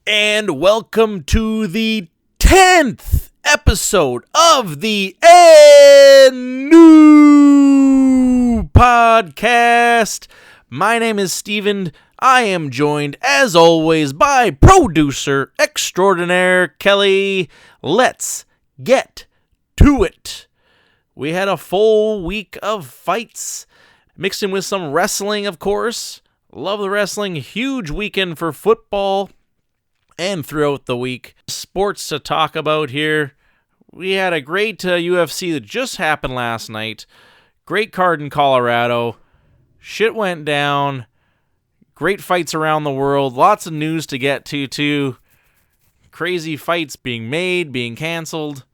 And welcome to the 10th episode of the new podcast. My name is Steven. I am joined, as always, by producer extraordinaire Kelly. Let's get to it. We had a full week of fights, mixed in with some wrestling, of course. Love the wrestling. Huge weekend for football. And throughout the week, sports to talk about here. We had a great UFC that just happened last night. Great card in Colorado. Shit went down. Great fights around the world. Lots of news to get to, too. Crazy fights being made, being canceled.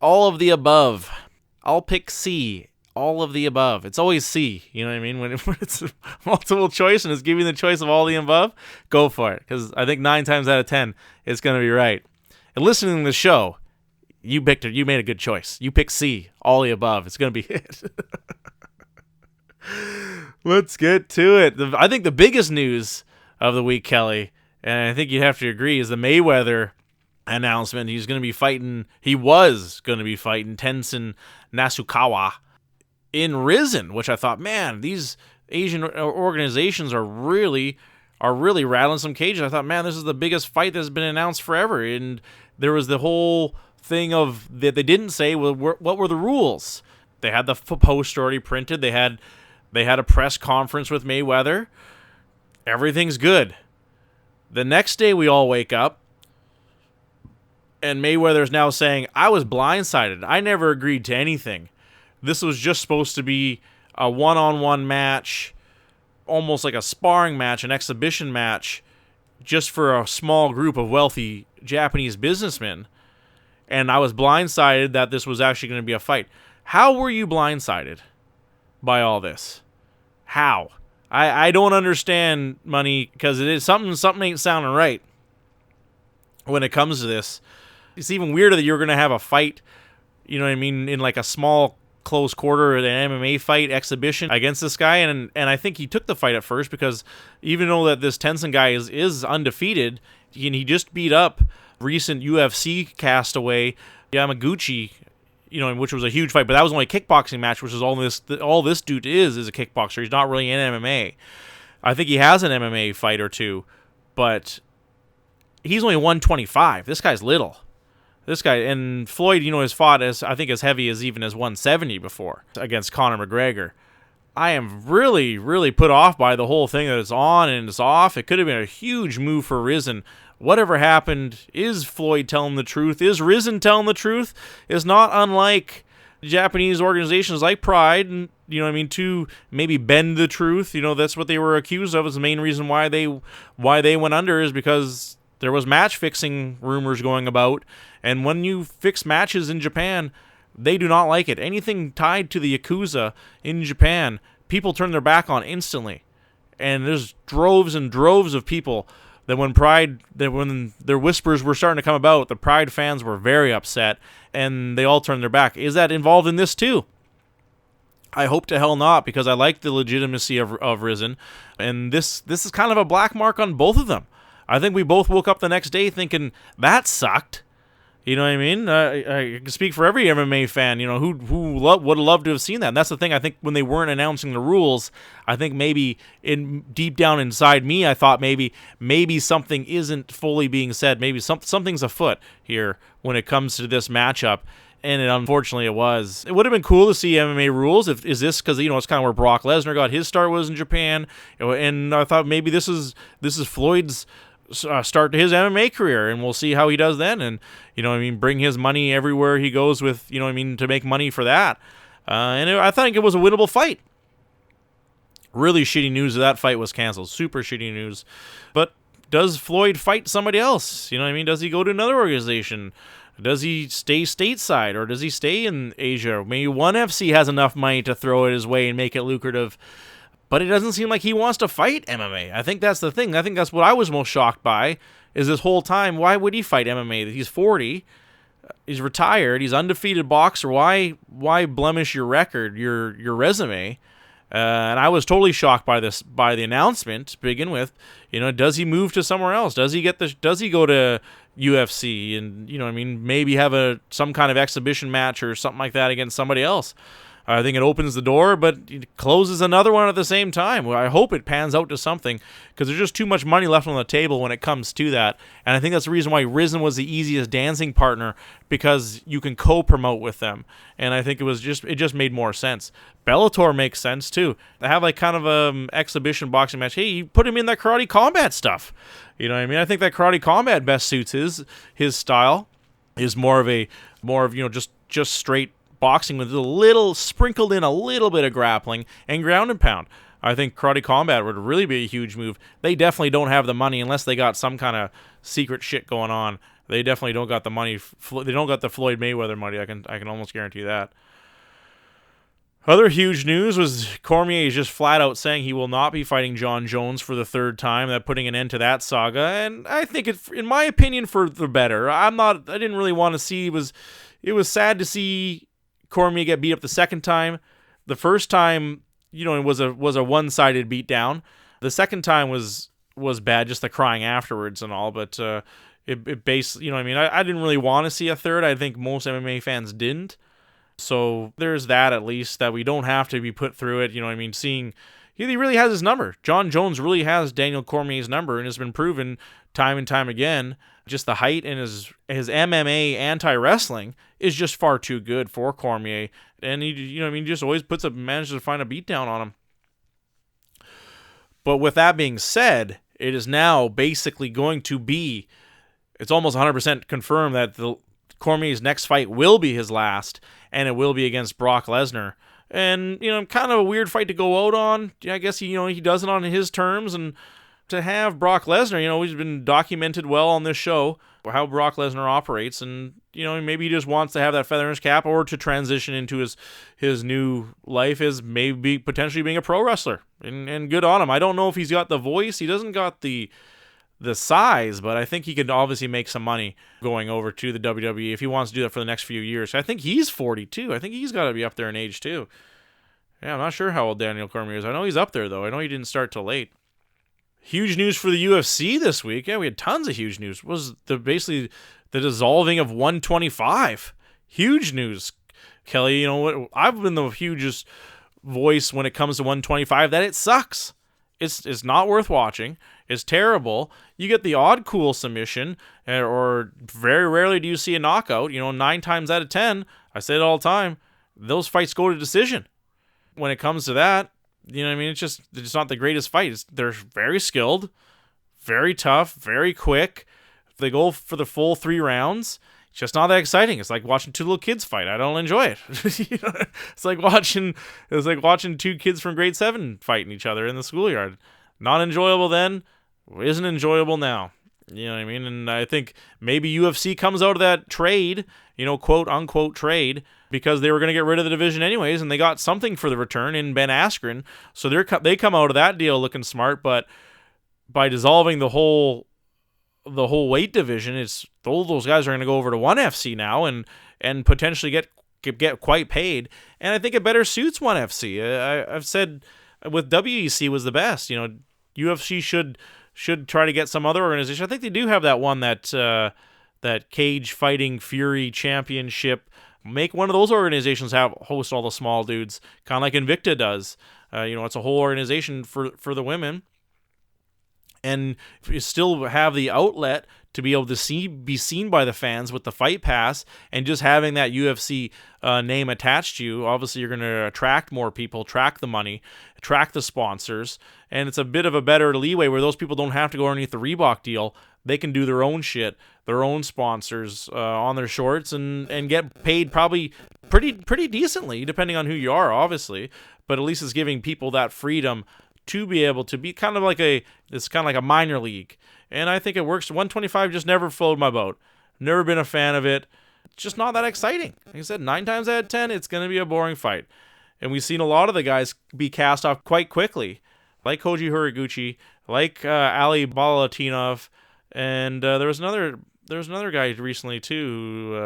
All of the above. I'll pick C. All of the above. It's always C. You know what I mean? When it's multiple choice and it's giving the choice of all the above, go for it. Because I think 9 times out of 10, it's going to be right. And listening to the show, you picked it. You made a good choice. You picked C. All the above. It's going to be it. Let's get to it. I think the biggest news of the week, Kelly, and I think you have to agree, is the Mayweather announcement. He was going to be fighting Tenzin Nasukawa in Risen, which I thought, man, these Asian organizations are really rattling some cages. I thought, man, this is the biggest fight that's been announced forever. And there was the whole thing of that they didn't say, well, what were the rules? They had the post already printed. They had a press conference with Mayweather. Everything's good. The next day we all wake up, and Mayweather's now saying, I was blindsided. I never agreed to anything. This was just supposed to be a one-on-one match, almost like a sparring match, an exhibition match, just for a small group of wealthy Japanese businessmen. And I was blindsided that this was actually going to be a fight. How were you blindsided by all this? How? I don't understand, Money, because it is something ain't sounding right when it comes to this. It's even weirder that you're going to have a fight, you know what I mean, in like a small close quarter, an MMA fight exhibition against this guy, and I think he took the fight at first because even though that this Tenzin guy is undefeated, he just beat up recent UFC castaway Yamaguchi, you know, which was a huge fight, but that was only a kickboxing match, which is all this dude is a kickboxer. He's not really in MMA. I think he has an MMA fight or two, but he's only 125. This guy's little. This guy, and Floyd, you know, has fought as heavy as even as 170 before against Conor McGregor. I am really, really put off by the whole thing that it's on and it's off. It could have been a huge move for Risen. Whatever happened, is Floyd telling the truth? Is Risen telling the truth? Is not unlike Japanese organizations like Pride, and you know what I mean, to maybe bend the truth. You know, that's what they were accused of. Is the main reason why they went under is because there was match fixing rumors going about. And when you fix matches in Japan, they do not like it. Anything tied to the Yakuza in Japan, people turn their back on instantly. And there's droves and droves of people that when their whispers were starting to come about, the Pride fans were very upset, and they all turned their back. Is that involved in this too? I hope to hell not, because I like the legitimacy of Risen. And this is kind of a black mark on both of them. I think we both woke up the next day thinking, that sucked. You know what I mean? I can speak for every MMA fan, you know, who would have loved to have seen that. And that's the thing. I think when they weren't announcing the rules, I think maybe deep down inside me, I thought maybe something isn't fully being said. Maybe something's afoot here when it comes to this matchup. And unfortunately it was. It would have been cool to see MMA rules. Is this because, you know, it's kind of where Brock Lesnar got his start, was in Japan. And I thought maybe this is Floyd's start to his MMA career, and we'll see how he does then. And, you know what I mean, bring his money everywhere he goes with, you know what I mean, to make money for that. I think it was a winnable fight. Really shitty news that fight was canceled. Super shitty news. But does Floyd fight somebody else? You know what I mean? Does he go to another organization? Does he stay stateside, or does he stay in Asia? Maybe ONE FC has enough money to throw it his way and make it lucrative. But it doesn't seem like he wants to fight MMA. I think that's the thing. I think that's what I was most shocked by, is this whole time, why would he fight MMA? He's 40. He's retired. He's undefeated boxer. Why blemish your record, your resume, And I was totally shocked by the announcement to begin with. Does he move to somewhere else? Does he go to UFC and maybe have some kind of exhibition match or something like that against somebody else? I think it opens the door, but it closes another one at the same time. I hope it pans out to something, because there's just too much money left on the table when it comes to that. And I think that's the reason why Risen was the easiest dancing partner, because you can co-promote with them. And I think it just made more sense. Bellator makes sense too. They have like kind of a exhibition boxing match. Hey, you put him in that Karate Combat stuff. You know what I mean? I think that Karate Combat best suits his style. Is more of just straight boxing with sprinkled in a little bit of grappling and ground and pound. I think Karate Combat would really be a huge move. They definitely don't have the money unless they got some kind of secret shit going on. They definitely don't got the money. They don't got the Floyd Mayweather money. I can almost guarantee that. Other huge news was Cormier is just flat out saying he will not be fighting John Jones for the third time. That putting an end to that saga, and I think in my opinion, for the better. I didn't really want to see. It was sad to see Cormier get beat up the second time. The first time, it was a one-sided beatdown. The second time was bad, just the crying afterwards and all. But it basically, I didn't really want to see a third. I think most MMA fans didn't. So there's that, at least, that we don't have to be put through it. Seeing he really has his number. John Jones really has Daniel Cormier's number, and it's been proven time and time again. Just the height and his MMA anti-wrestling is just far too good for Cormier. And he just always manages to find a beatdown on him. But with that being said, it is now basically going to be, it's almost 100% confirmed that Cormier's next fight will be his last, and it will be against Brock Lesnar. And, kind of a weird fight to go out on. I guess he does it on his terms, and to have Brock Lesnar, he's been documented well on this show, how Brock Lesnar operates, and, maybe he just wants to have that feather in his cap, or to transition into his new life as maybe potentially being a pro wrestler, and good on him. I don't know if he's got the voice. He doesn't got the size, but I think he could obviously make some money going over to the WWE if he wants to do that for the next few years. I think he's 42. I think he's got to be up there in age too. Yeah, I'm not sure how old Daniel Cormier is. I know he's up there, though. I know he didn't start till late. Huge news for the UFC this week. Yeah, we had tons of huge news. Was basically the dissolving of 125. Huge news, Kelly. I've been the hugest voice when it comes to 125 that it sucks. It's not worth watching. It's terrible. You get the odd cool submission, or very rarely do you see a knockout. 9 times out of 10, I say it all the time, those fights go to decision. When it comes to that, it's not the greatest fight. They're very skilled, very tough, very quick. If they go for the full 3 rounds, it's just not that exciting. It's like watching 2 little kids fight. I don't enjoy it. It's like watching 2 kids from grade 7 fighting each other in the schoolyard. Not enjoyable then, isn't enjoyable now. You know what I mean? And I think maybe UFC comes out of that trade, quote unquote trade, because they were going to get rid of the division anyways, and they got something for the return in Ben Askren. So they come out of that deal looking smart, but by dissolving the whole weight division, it's all those guys are going to go over to ONE FC now and potentially get quite paid. And I think it better suits ONE FC. I've said with WEC was the best. UFC should try to get some other organization. I think they do have that one that Cage Fighting Fury Championship. Make one of those organizations host all the small dudes, kind of like Invicta does. It's a whole organization for the women, and you still have the outlet to be able to be seen by the fans with the Fight Pass, and just having that UFC name attached to you. Obviously, you're going to attract more people, attract the money, attract the sponsors, and it's a bit of a better leeway where those people don't have to go underneath the Reebok deal. They can do their own shit, their own sponsors on their shorts, and get paid probably pretty decently, depending on who you are, obviously. But at least it's giving people that freedom to be able to be kind of like a minor league. And I think it works. 125 just never floated my boat. Never been a fan of it. It's just not that exciting. Like I said, 9 times out of 10, it's going to be a boring fight. And we've seen a lot of the guys be cast off quite quickly, like Koji Horiguchi, like Ali Balatinov, and there was another there's another guy recently too.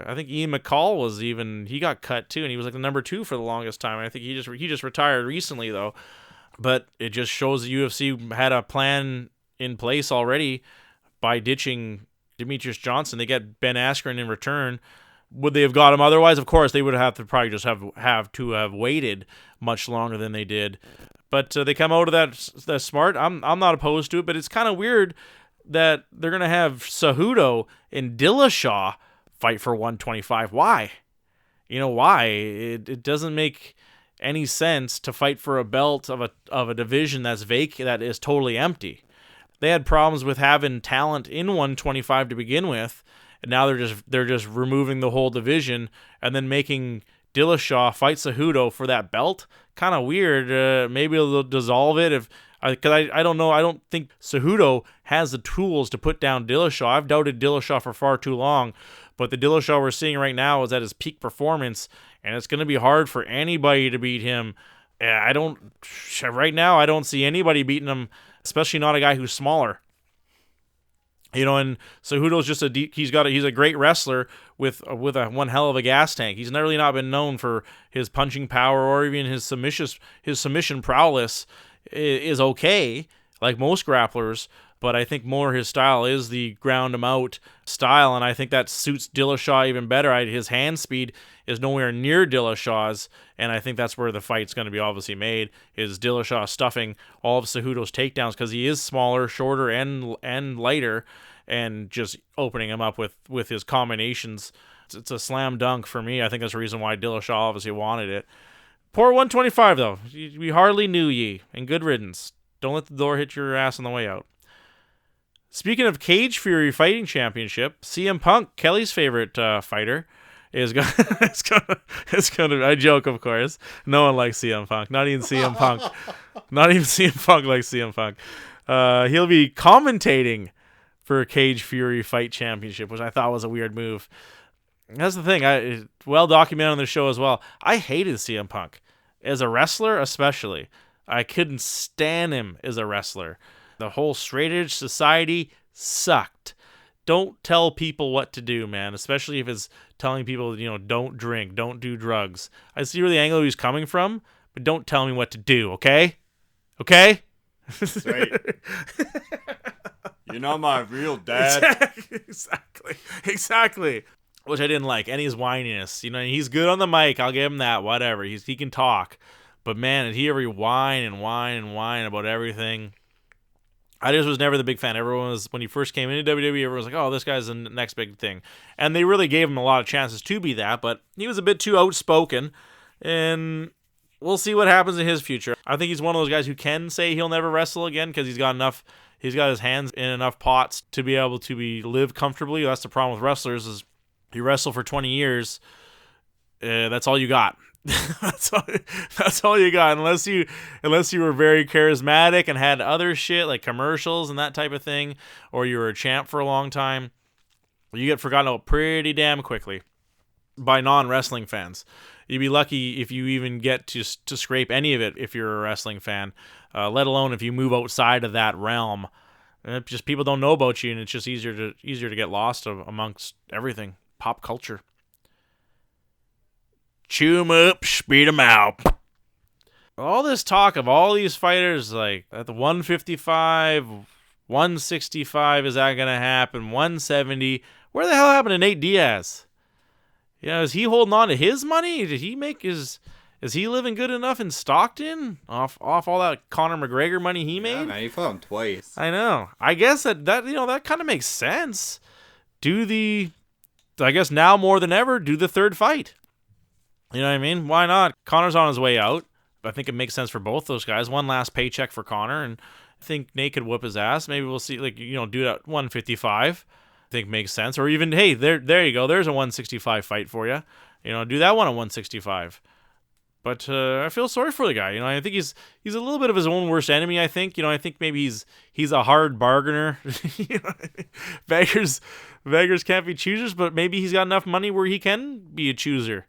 I think Ian McCall he got cut too, and he was like the number 2 for the longest time. I think he just retired recently though. But it just shows the UFC had a plan in place already by ditching Demetrius Johnson. They get Ben Askren in return. Would they have got him otherwise? Of course, they would have to probably just have waited much longer than they did. But they come out of that smart. I'm not opposed to it, but it's kind of weird that they're gonna have Cejudo and Dillashaw fight for 125. Why? Why? It doesn't make any sense to fight for a belt of a division that is totally empty. They had problems with having talent in 125 to begin with, and now they're just removing the whole division and then making Dillashaw fight Cejudo for that belt. Kind of weird. Maybe they'll dissolve it because I don't know. I don't think Cejudo has the tools to put down Dillashaw. I've doubted Dillashaw for far too long, but the Dillashaw we're seeing right now is at his peak performance, and it's going to be hard for anybody to beat him. Right now, I don't see anybody beating him, especially not a guy who's smaller. And Cejudo's just he's a great wrestler with one hell of a gas tank. He's really not been known for his punching power or even his submission prowess is okay, like most grapplers, but I think more his style is the ground him out style, and I think that suits Dillashaw even better. His hand speed is nowhere near Dillashaw's, and I think that's where the fight's going to be obviously made, is Dillashaw stuffing all of Cejudo's takedowns because he is smaller, shorter, and lighter, and just opening him up with his combinations. It's a slam dunk for me. I think that's the reason why Dillashaw obviously wanted it. Poor 125, though. We hardly knew ye, and good riddance. Don't let the door hit your ass on the way out. Speaking of Cage Fury Fighting Championship, CM Punk, Kelly's favorite fighter, is going. It's gonna. I joke, of course. No one likes CM Punk. Not even CM Punk. Not even CM Punk likes CM Punk. He'll be commentating for a Cage Fury Fight Championship, which I thought was a weird move. That's the thing. Well documented on the show as well. I hated CM Punk as a wrestler, especially. I couldn't stand him as a wrestler. The whole straight edge society sucked. Don't tell people what to do, man, especially if it's telling people, don't drink, don't do drugs. I see where the angle he's coming from, but don't tell me what to do, okay? Okay? Right. You're not my real dad. Exactly. Which I didn't like. And his whininess. He's good on the mic. I'll give him that. Whatever. He can talk. But man, did he ever whine about everything? I just was never the big fan. When he first came into WWE, everyone was like, oh, this guy's the next big thing. And they really gave him a lot of chances to be that, but he was a bit too outspoken. And we'll see what happens in his future. I think he's one of those guys who can say he'll never wrestle again because he's got his hands in enough pots to be able to live comfortably. That's the problem with wrestlers is you wrestle for 20 years, that's all you got. That's all you got, unless you were very charismatic and had other shit like commercials and that type of thing, or you were a champ for a long time. You get forgotten about pretty damn quickly by non-wrestling fans. You'd be lucky if you even get to scrape any of it if you're a wrestling fan, let alone if you move outside of that realm. Just people don't know about you, and it's just easier to get lost amongst everything. Pop culture. Chew 'em up, spit 'em out. All this talk of all these fighters, like at the 155, 165, is that going to happen? 170. Where the hell happened to Nate Diaz? Is he holding on to his money? Did he make his... Is he living good enough in Stockton off all that Conor McGregor money he made? Yeah, man, he fought him twice. I know. I guess that kind of makes sense. I guess now more than ever, do the third fight. You know what I mean? Why not? Conor's on his way out. I think it makes sense for both those guys. One last paycheck for Conor, and I think Nate could whoop his ass. Maybe we'll see, do it at 155. I think makes sense. Or even, hey, there you go. There's a 165 fight for you. Do that one at 165. But I feel sorry for the guy. I think he's a little bit of his own worst enemy. I think. I think maybe he's a hard bargainer. Beggars can't be choosers, but maybe he's got enough money where he can be a chooser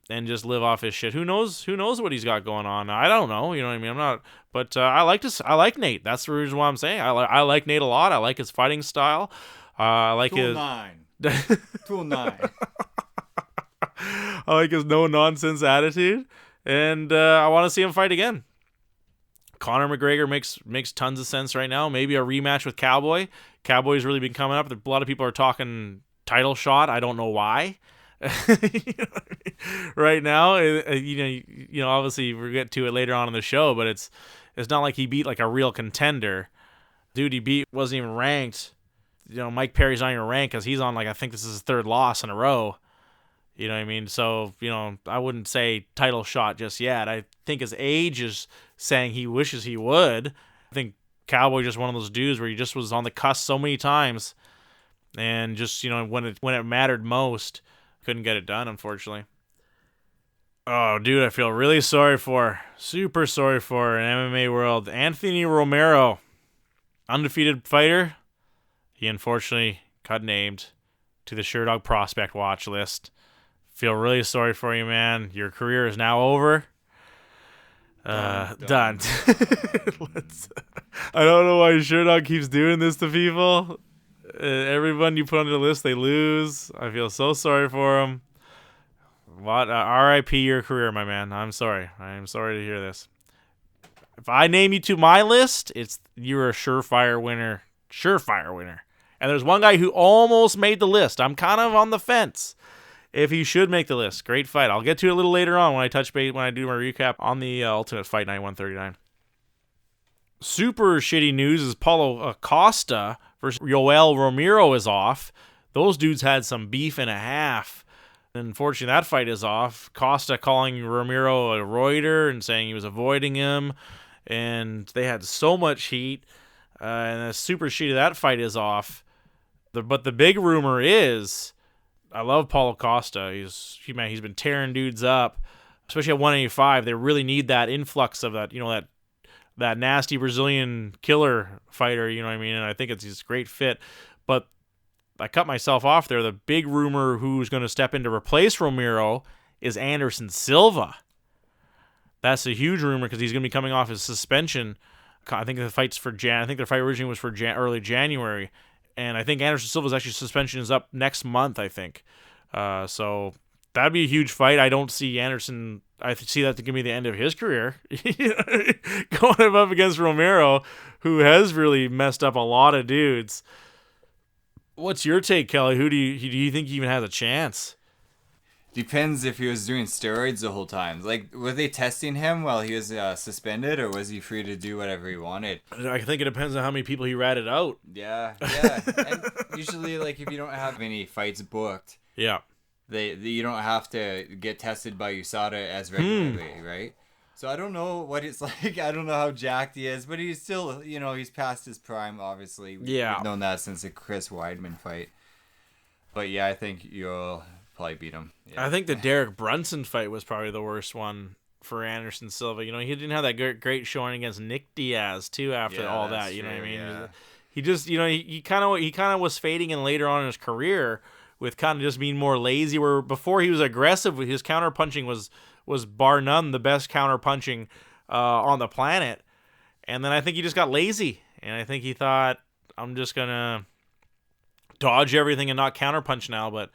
and just live off his shit. Who knows what he's got going on? I don't know. You know what I mean? I'm not. But I like Nate. That's the reason why I'm saying I like Nate a lot. I like his fighting style. I like his 209. 209. I like his no nonsense attitude, and I want to see him fight again. Conor McGregor makes tons of sense right now. Maybe a rematch with Cowboy. Cowboy's really been coming up. A lot of people are talking title shot. I don't know why. Right now, obviously we'll get to it later on in the show, but it's not like he beat like a real contender. Dude he beat wasn't even ranked. Mike Perry's not even ranked because he's on I think this is his third loss in a row. You know what I mean? So, I wouldn't say title shot just yet. I think his age is saying he wishes he would. I think Cowboy just one of those dudes where he just was on the cusp so many times, and just, when it mattered most, couldn't get it done, unfortunately. Oh, dude, I feel really super sorry for in MMA world. Anthony Romero, undefeated fighter. He unfortunately got named to the Sherdog prospect watch list. Feel really sorry for you, man. Your career is now over. Done. I don't know why Sherdog keeps doing this to people. Everyone you put on the list, they lose. I feel so sorry for them. What? R.I.P. your career, my man. I'm sorry. I am sorry to hear this. If I name you to my list, you're a surefire winner. Surefire winner. And there's one guy who almost made the list. I'm kind of on the fence if he should make the list. Great fight. I'll get to it a little later on when I do my recap on the Ultimate Fight Night 139. Super shitty news is Paulo Acosta versus Yoel Romero is off. Those dudes had some beef and a half. Unfortunately, that fight is off. Costa calling Romero a roider and saying he was avoiding him. And they had so much heat. And the super shitty that fight is off. But the big rumor is, I love Paulo Costa. He's been tearing dudes up, especially at 185. They really need that influx of that, that nasty Brazilian killer fighter. You know what I mean? And I think it's a great fit. But I cut myself off there. The big rumor who's going to step in to replace Romero is Anderson Silva. That's a huge rumor because he's going to be coming off his suspension. I think the fight's for I think their fight originally was for early January. And I think Anderson Silva's actually suspension is up next month, I think. So that'd be a huge fight. I don't see Anderson. I see that to give me the end of his career. Going up against Romero, who has really messed up a lot of dudes. What's your take, Kelly? Who do you think even has a chance? Depends if he was doing steroids the whole time. Were they testing him while he was suspended, or was he free to do whatever he wanted? I think it depends on how many people he ratted out. Yeah. And usually, if you don't have any fights booked, yeah, you don't have to get tested by USADA as regularly, right? So I don't know what it's like. I don't know how jacked he is, but he's still, he's past his prime, obviously. Yeah. We've known that since the Chris Weidman fight. But yeah, I think you'll probably beat him. Yeah. I think the Derek Brunson fight was probably the worst one for Anderson Silva. He didn't have that great showing against Nick Diaz too after all that. You know what I mean? Yeah. He just, he kind of was fading in later on in his career with kind of just being more lazy. Where before he was aggressive, his counter punching was bar none the best counter punching on the planet. And then I think he just got lazy, and I think he thought, I'm just gonna dodge everything and not counter punch now. But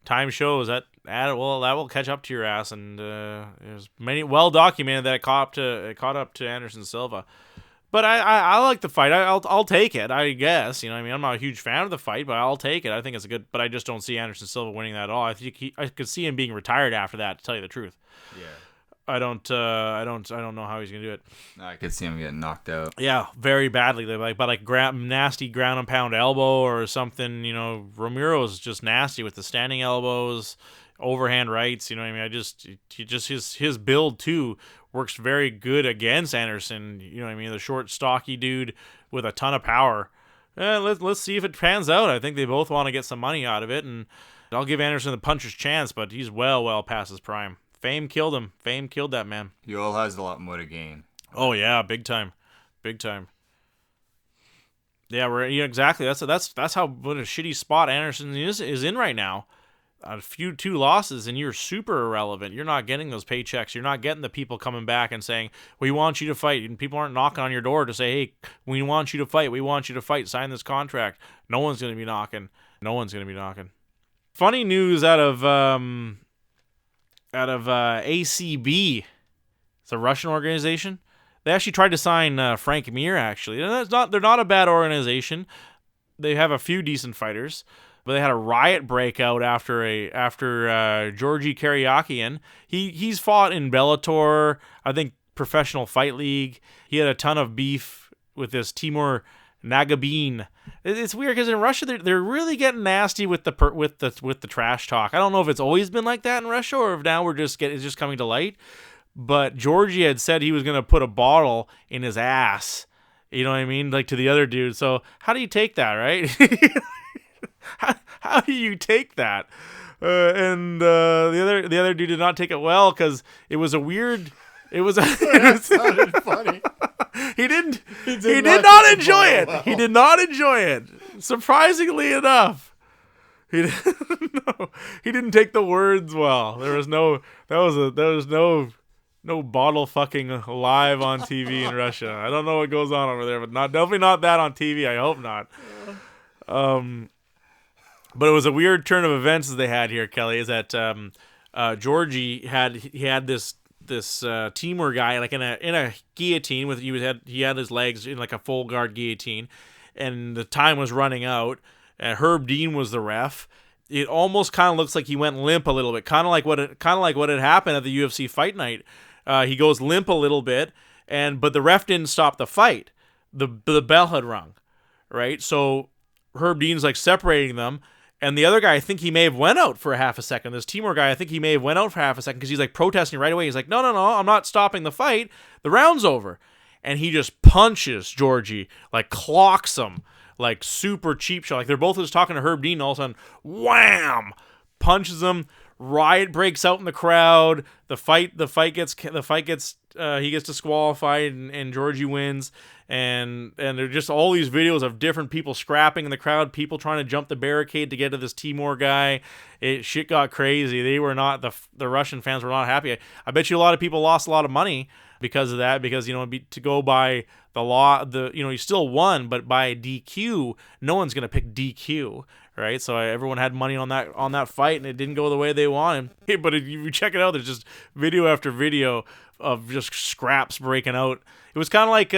time shows that will catch up to your ass, and there's many well documented that it caught up to Anderson Silva. But I like the fight. I'll take it, I guess. I'm not a huge fan of the fight, but I'll take it. I think it's a good. But I just don't see Anderson Silva winning that at all. I think I could see him being retired after that. To tell you the truth. Yeah. I don't know how he's gonna do it. I could see him getting knocked out. Yeah, very badly. Nasty ground and pound elbow or something. Romero's just nasty with the standing elbows, overhand rights. His build too works very good against Anderson. The short, stocky dude with a ton of power. Let's see if it pans out. I think they both want to get some money out of it, and I'll give Anderson the puncher's chance, but he's well past his prime. Fame killed him. Fame killed that man. Yoel has a lot more to gain. Oh yeah, big time. Yeah, exactly. That's how what a shitty spot Anderson is in right now. two losses and you're super irrelevant. You're not getting those paychecks. You're not getting the people coming back and saying, we want you to fight. And people aren't knocking on your door to say, hey, we want you to fight. We want you to fight. Sign this contract. No one's going to be knocking. No one's going to be knocking. Funny news out of ACB. It's a Russian organization. They actually tried to sign Frank Mir, actually. And they're not a bad organization. They have a few decent fighters. But they had a riot breakout after Georgi Karyakian. He's fought in Bellator, I think Professional Fight League. He had a ton of beef with this Timur Nagabin. It's weird because in Russia they're really getting nasty with the trash talk. I don't know if it's always been like that in Russia or if now it's just coming to light. But Georgi had said he was going to put a bottle in his ass. You know what I mean? Like to the other dude. So how do you take that, right? How do you take that? The other dude did not take it well because it was a weird. It sounded funny. He did not enjoy it. Well. He did not enjoy it. Surprisingly enough, he didn't take the words well. There was no bottle fucking live on TV in Russia. I don't know what goes on over there, but definitely not that on TV. I hope not. But it was a weird turn of events that they had here, Kelly, is that Georgi had this Timur guy like in a guillotine with he had his legs in like a full guard guillotine, and the time was running out. And Herb Dean was the ref. It almost kind of looks like he went limp a little bit, kind of like what had happened at the UFC Fight Night. He goes limp a little bit, but the ref didn't stop the fight. The bell had rung, right? So Herb Dean's like separating them. And the other guy, I think he may have went out for a half a second. This Timur guy, I think he may have went out for half a second because he's like protesting right away. He's like, no, I'm not stopping the fight. The round's over. And he just punches Georgi, like clocks him, like super cheap shot. Like they're both just talking to Herb Dean, and all of a sudden, wham! Punches him. Riot breaks out in the crowd. He gets disqualified, and Georgi wins. And there are just all these videos of different people scrapping in the crowd, people trying to jump the barricade to get to this Timur guy. Shit got crazy. They were not the Russian fans were not happy. I bet you a lot of people lost a lot of money because of that. Because to go by the law, you still won, but by DQ, no one's gonna pick DQ. Right, so everyone had money on that fight, and it didn't go the way they wanted. But if you check it out, there's just video after video of just scraps breaking out. It was kind of like,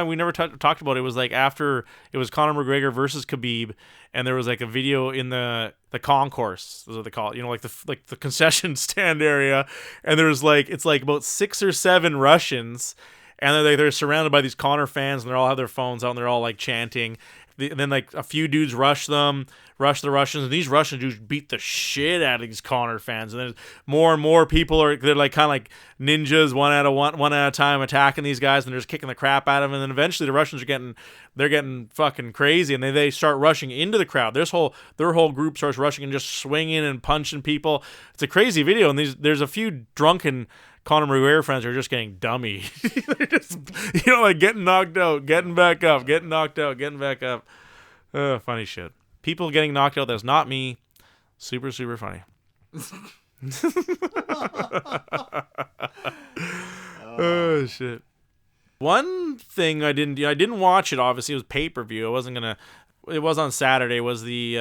we never talked about it. It was like after it was Conor McGregor versus Khabib, and there was like a video in the concourse, is what they call it, like the concession stand area, and there was it's like about 6 or 7 Russians, and they're surrounded by these Conor fans, and they all have their phones out, and they're all like chanting. And then like a few dudes rush the Russians, and these Russian dudes beat the shit out of these Conor fans. And then more and more people they're like kind of like ninjas, one at a time, attacking these guys, and they're just kicking the crap out of them. And then eventually the Russians they're getting fucking crazy, and they start rushing into the crowd. Their whole group starts rushing and just swinging and punching people. It's a crazy video, and there's a few drunken Conor McGregor friends are just getting dummy. They're just, like getting knocked out, getting back up, getting knocked out, getting back up. Funny shit. People getting knocked out that's not me. Super, super funny. Oh, shit. One thing I didn't watch it, obviously. It was pay-per-view. It was on Saturday, was the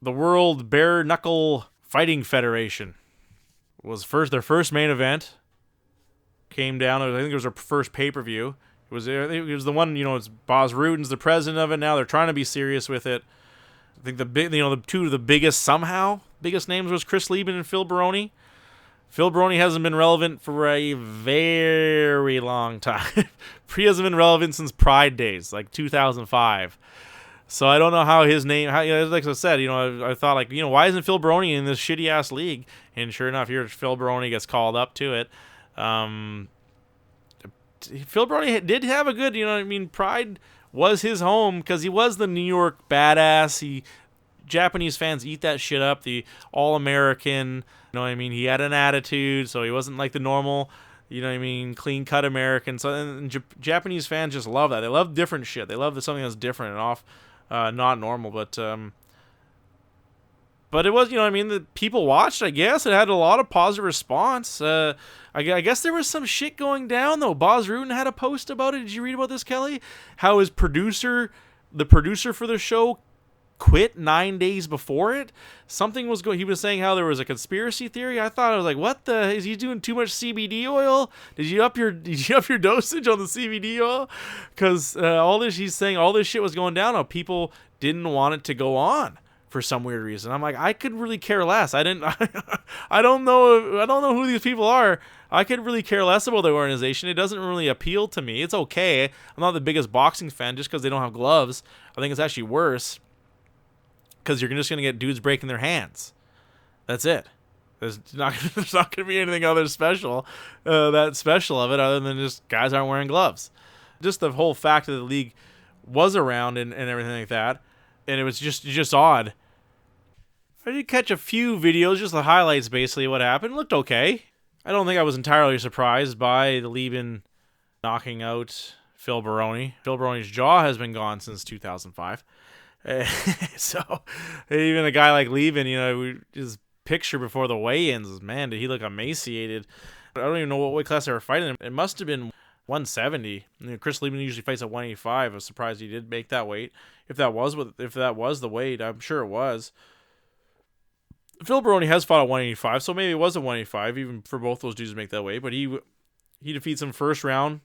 World Bare Knuckle Fighting Federation. Was their first main event. Came down. I think it was their first pay-per-view. It was the one. It's Bas Rutten's the president of it now. They're trying to be serious with it. I think the two of the biggest names was Chris Lieben and Phil Baroni. Phil Baroni hasn't been relevant for a very long time. He hasn't been relevant since Pride days, like 2005. So I don't know how his name. Like I said, I thought why isn't Phil Baroni in this shitty ass league? And sure enough, here Phil Baroni gets called up to it. Phil Baroni did have a good, Pride was his home because he was the New York badass. Japanese fans eat that shit up. The all-American, he had an attitude, so he wasn't like the normal, clean cut American. So and Japanese fans just love that. They love different shit. They love something that's different and not normal. But But it was, the people watched, I guess. It had a lot of positive response. I guess there was some shit going down, though. Boz Rutan had a post about it. Did you read about this, Kelly? How his the producer for the show, quit 9 days before it. Something was going. He was saying how there was a conspiracy theory. I thought, I was like, what the? Is he doing too much CBD oil? Did you up your dosage on the CBD oil? Because he's saying all this shit was going down. How people didn't want it to go on for some weird reason. I'm like, I could really care less. I don't know who these people are. I could really care less about their organization. It doesn't really appeal to me. It's okay. I'm not the biggest boxing fan just because they don't have gloves. I think it's actually worse because you're just going to get dudes breaking their hands. That's it. There's not going to be anything other special, that special of it, other than just guys aren't wearing gloves. Just the whole fact that the league was around and everything like that, and it was just odd. I did catch a few videos, just the highlights, basically what happened. It looked okay. I don't think I was entirely surprised by the Leben knocking out Phil Baroni. Phil Baroni's jaw has been gone since 2005. So even a guy like Leben, his picture before the weigh-ins, man, did he look emaciated. I don't even know what weight class they were fighting him. It must have been 170. Chris Leben usually fights at 185. I was surprised he did make that weight. If that was the weight, I'm sure it was. Phil Baroni has fought at 185, so maybe it was at 185, even for both those dudes to make that weight. But he defeats him first round.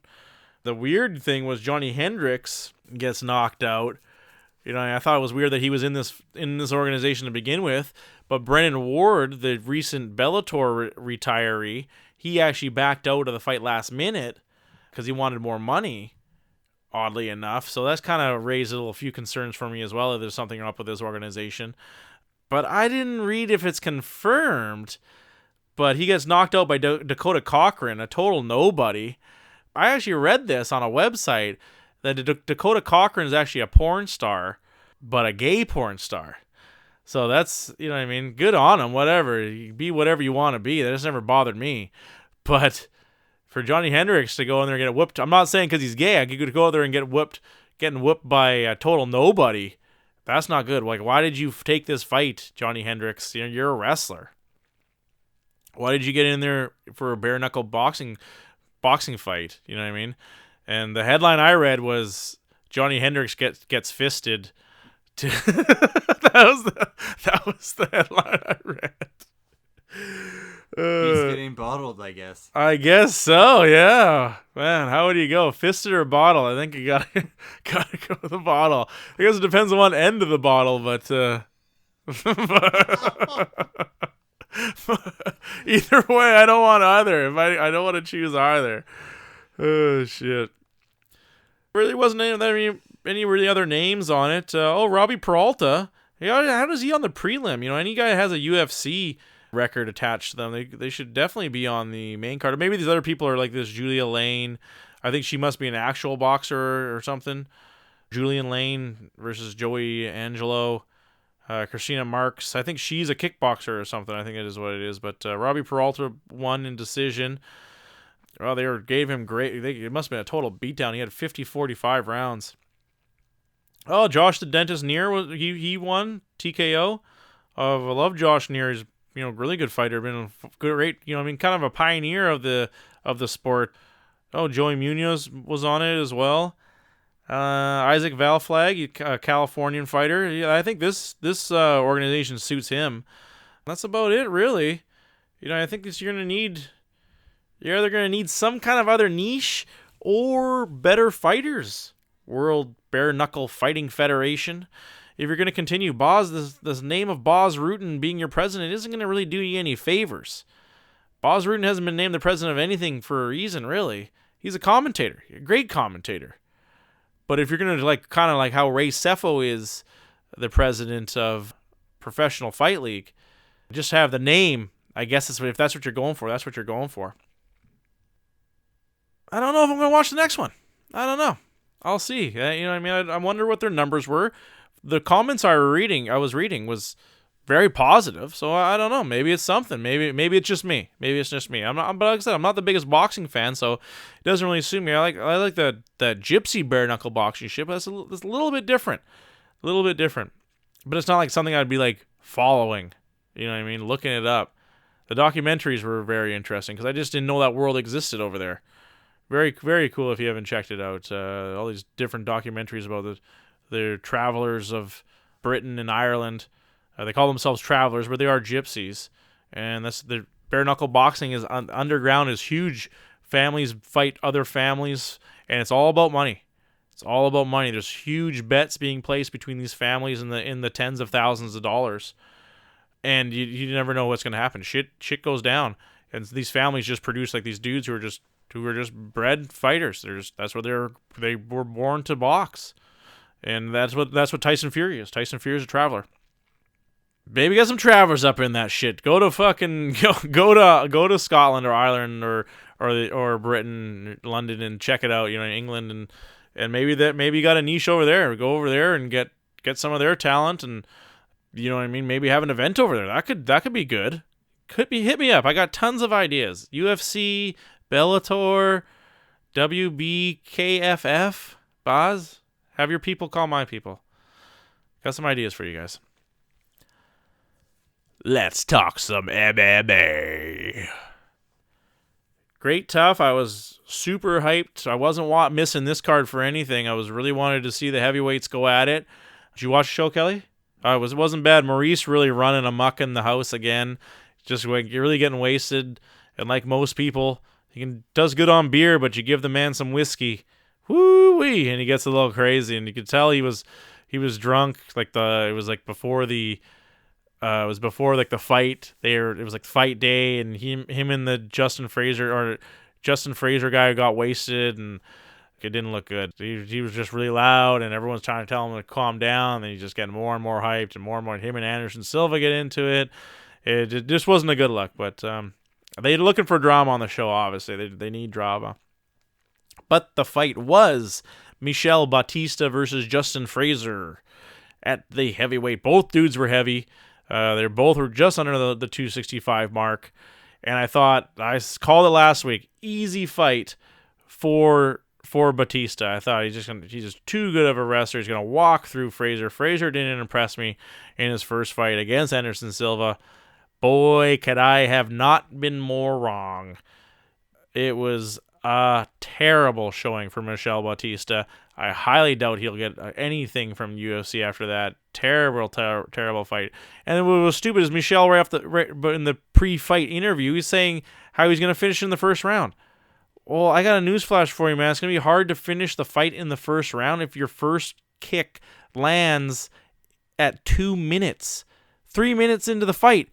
The weird thing was Johnny Hendricks gets knocked out. I thought it was weird that he was in this organization to begin with. But Brennan Ward, the recent Bellator retiree, he actually backed out of the fight last minute because he wanted more money, oddly enough. So that's kind of raised a few concerns for me as well, if there's something up with this organization. But I didn't read if it's confirmed. But he gets knocked out by Dakota Cochran, a total nobody. I actually read this on a website that Dakota Cochran is actually a porn star, but a gay porn star. So that's, good on him, whatever. You be whatever you want to be. That just never bothered me. But for Johnny Hendricks to go in there and get whooped, I'm not saying because he's gay. I could go there and getting whooped by a total nobody. That's not good. Like, why did you take this fight, Johnny Hendricks? You're a wrestler. Why did you get in there for a bare knuckle boxing fight? You know what I mean? And the headline I read was Johnny Hendricks gets fisted. That was the headline I read. He's getting bottled, I guess. I guess so, yeah. Man, how would you go? Fisted or bottle? I think you gotta go with the bottle. I guess it depends on what end of the bottle, but either way, I don't want either. I don't want to choose either. Oh shit. Really wasn't any really other names on it. Robbie Peralta. How does he on the prelim? Any guy that has a UFC record attached to them, they should definitely be on the main card. Or maybe these other people are like this Julia Lane. I think she must be an actual boxer or something. Julian Lane versus Joey Angelo. Christina Marks. I think she's a kickboxer or something. I think it is what it is. But Robbie Peralta won in decision. Well, gave him great. It must have been a total beatdown. He had 50-45 rounds. Oh, Josh the Dentist Neer, he won TKO. I love Josh Neer. He's really good fighter. Been great. Kind of a pioneer of the sport. Oh, Joey Munoz was on it as well. Isaac Valflag, a Californian fighter. Yeah, I think this organization suits him. That's about it, really. I think you're either going to need some kind of other niche or better fighters. World Bare Knuckle Fighting Federation. If you're going to continue, this name of Boz Rutan being your president isn't going to really do you any favors. Boz Rutan hasn't been named the president of anything for a reason, really. He's a commentator, a great commentator. But if you're going to kind of like how Ray Sefo is the president of Professional Fight League, just have the name. I guess if that's what you're going for, that's what you're going for. I don't know if I'm going to watch the next one. I don't know. I'll see. I wonder what their numbers were. The comments I was reading was very positive. So I don't know. Maybe it's something. Maybe it's just me. I'm not. But like I said, I'm not the biggest boxing fan, so it doesn't really suit me. I like that gypsy bare knuckle boxing shit. But that's a little bit different. But it's not like something I'd be like following. You know what I mean? Looking it up. The documentaries were very interesting because I just didn't know that world existed over there. Very, very cool if you haven't checked it out. All these different documentaries about the travelers of Britain and Ireland. They call themselves travelers, but they are gypsies. And that's the bare knuckle boxing is underground is huge. Families fight other families, and it's all about money. It's all about money. There's huge bets being placed between these families in the tens of thousands of dollars, and you never know what's going to happen. Shit goes down, and these families just produce like these dudes who are just bred fighters. That's what they were born to box, and that's what Tyson Fury is. Tyson Fury is a traveler. Baby, got some travelers up in that shit. Go to fucking go to Scotland or Ireland or Britain, London, and check it out. You know, England and maybe you got a niche over there. Go over there and get some of their talent, and you know what I mean. Maybe have an event over there. That could be good. Hit me up. I got tons of ideas. UFC, Bellator, WBKFF. Boz, have your people call my people. Got some ideas for you guys. Let's talk some MMA. Great tough. I was super hyped. I wasn't missing this card for anything. I was really wanted to see the heavyweights go at it. Did you watch the show, Kelly? It wasn't bad. Maurice really running amok in the house again. Just like you're really getting wasted. And like most people, does good on beer, but you give the man some whiskey. Woo-wee. And he gets a little crazy. And you could tell he was drunk. It was before the fight. It was like fight day, and him and the Justin Fraser guy got wasted, and it didn't look good. He was just really loud, and everyone's trying to tell him to calm down. And he's just getting more and more hyped, and more. Him and Anderson Silva get into it. It just wasn't a good look, but they're looking for drama on the show. Obviously, they need drama. But the fight was Michel Batista versus Justin Fraser at the heavyweight. Both dudes were heavy. They both were just under the 265 mark, and I thought I called it last week. Easy fight for Batista. I thought he's just too good of a wrestler. He's gonna walk through Fraser. Fraser didn't impress me in his first fight against Anderson Silva. Boy, could I have not been more wrong. It was a terrible showing for Michel Batista. I highly doubt he'll get anything from UFC after that. Terrible fight. And what was stupid is Michel but in the pre-fight interview, he's saying how he's going to finish in the first round. Well, I got a newsflash for you, man. It's going to be hard to finish the fight in the first round if your first kick lands at 2 minutes. 3 minutes into the fight,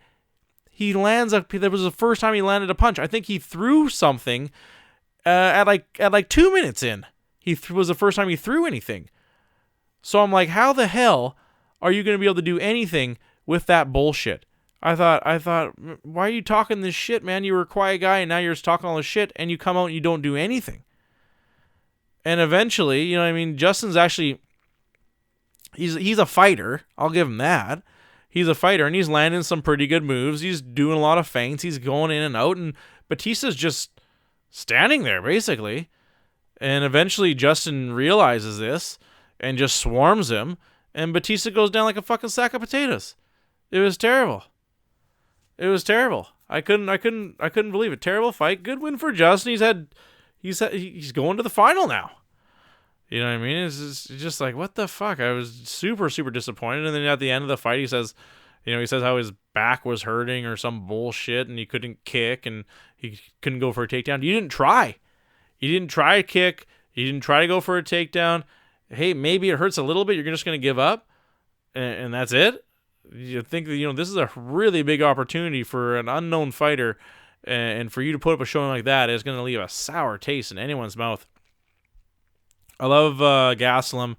that was the first time he landed a punch. I think he threw something at 2 minutes in. Was the first time he threw anything. So I'm like, how the hell are you going to be able to do anything with that bullshit? I thought, why are you talking this shit, man? You were a quiet guy, and now you're just talking all this shit, and you come out and you don't do anything. And eventually, you know what I mean, Justin's actually, he's a fighter. I'll give him that. He's a fighter, and he's landing some pretty good moves. He's doing a lot of feints. He's going in and out, and Batista's just standing there, basically. And eventually Justin realizes this and just swarms him, and Batista goes down like a fucking sack of potatoes. It was terrible. I couldn't believe it. Terrible fight. Good win for Justin. He's going to the final now. You know what I mean? It's just like, what the fuck? I was super, super disappointed. And then at the end of the fight, he says how his back was hurting or some bullshit, and he couldn't kick, and he couldn't go for a takedown. You didn't try. You didn't try a kick. You didn't try to go for a takedown. Hey, maybe it hurts a little bit. You're just going to give up, and that's it? You think that, this is a really big opportunity for an unknown fighter, and for you to put up a showing like that is going to leave a sour taste in anyone's mouth. I love Gastelum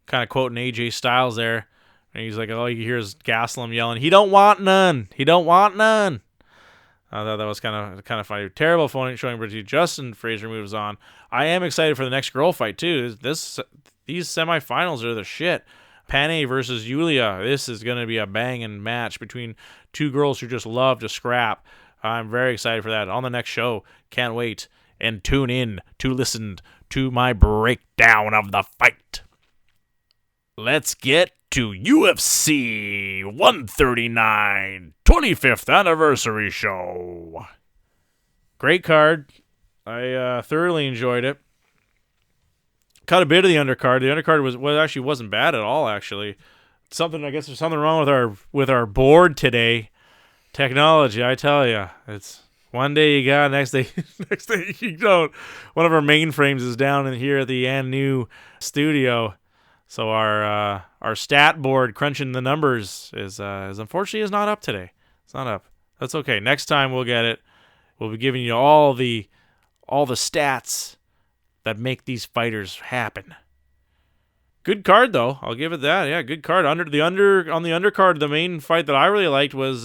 kind of quoting AJ Styles there. And he's like, all you hear is Gastelum yelling, "He don't want none. He don't want none." I thought that was kind of funny. Terrible showing, but Justin Fraser moves on. I am excited for the next girl fight too. These semifinals are the shit. Panay versus Yulia. This is going to be a banging match between two girls who just love to scrap. I'm very excited for that. On the next show, can't wait. And tune in to listen to my breakdown of the fight. Let's get to UFC 139 25th Anniversary Show. Great card. I thoroughly enjoyed it. Cut a bit of the undercard. The undercard wasn't bad at all, actually. I guess there's something wrong with our board today. Technology, I tell you. It's one day you got, next day you don't. One of our mainframes is down in here at the new studio. So our stat board crunching the numbers is unfortunately is not up today. It's not up. That's okay. Next time we'll get it. We'll be giving you all the stats that make these fighters happen. Good card though. I'll give it that. Yeah, good card. On the undercard, the main fight that I really liked was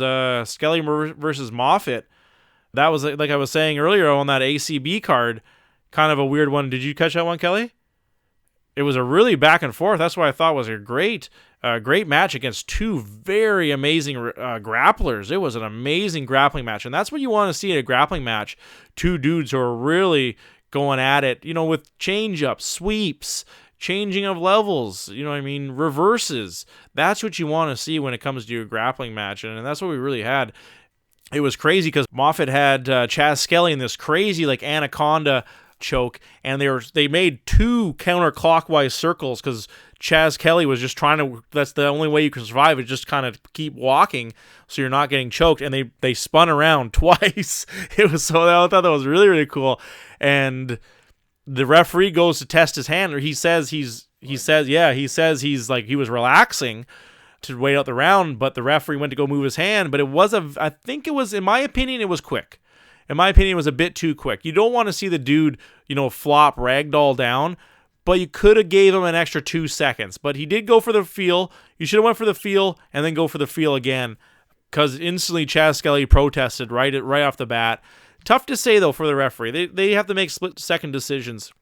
Skelly versus Moffitt. That was, like I was saying earlier on that ACB card, kind of a weird one. Did you catch that one, Kelly? It was a really back and forth. That's what I thought was a great match against two very amazing grapplers. It was an amazing grappling match, and that's what you want to see in a grappling match. Two dudes who are really going at it, with change-ups, sweeps, changing of levels, reverses. That's what you want to see when it comes to a grappling match, and that's what we really had. It was crazy because Moffitt had Chaz Skelly in this crazy anaconda choke, and they made two counterclockwise circles because Chaz Kelly was just trying to. That's the only way you can survive, is just kind of keep walking so you're not getting choked. And they spun around twice. I thought that was really, really cool. And the referee goes to test his hand, or he says he was relaxing to wait out the round, but the referee went to go move his hand. But in my opinion, it was quick. In my opinion, it was a bit too quick. You don't want to see the dude, flop ragdoll down, but you could have gave him an extra 2 seconds. But he did go for the feel. You should have went for the feel and then go for the feel again, because instantly Chaz Skelly protested right off the bat. Tough to say, though, for the referee. They have to make split-second decisions.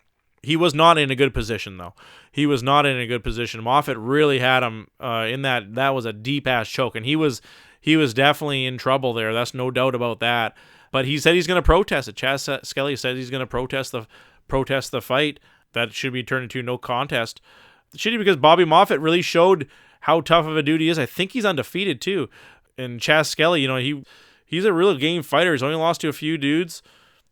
He was not in a good position, though. He was not in a good position. Moffitt really had him in that. That was a deep-ass choke, and he was definitely in trouble there. That's no doubt about that. But he said he's going to protest it. Chaz Skelly said he's going to protest the fight. That should be turned into no contest. Shitty because Bobby Moffitt really showed how tough of a dude he is. I think he's undefeated too. And Chaz Skelly, he's a real game fighter. He's only lost to a few dudes.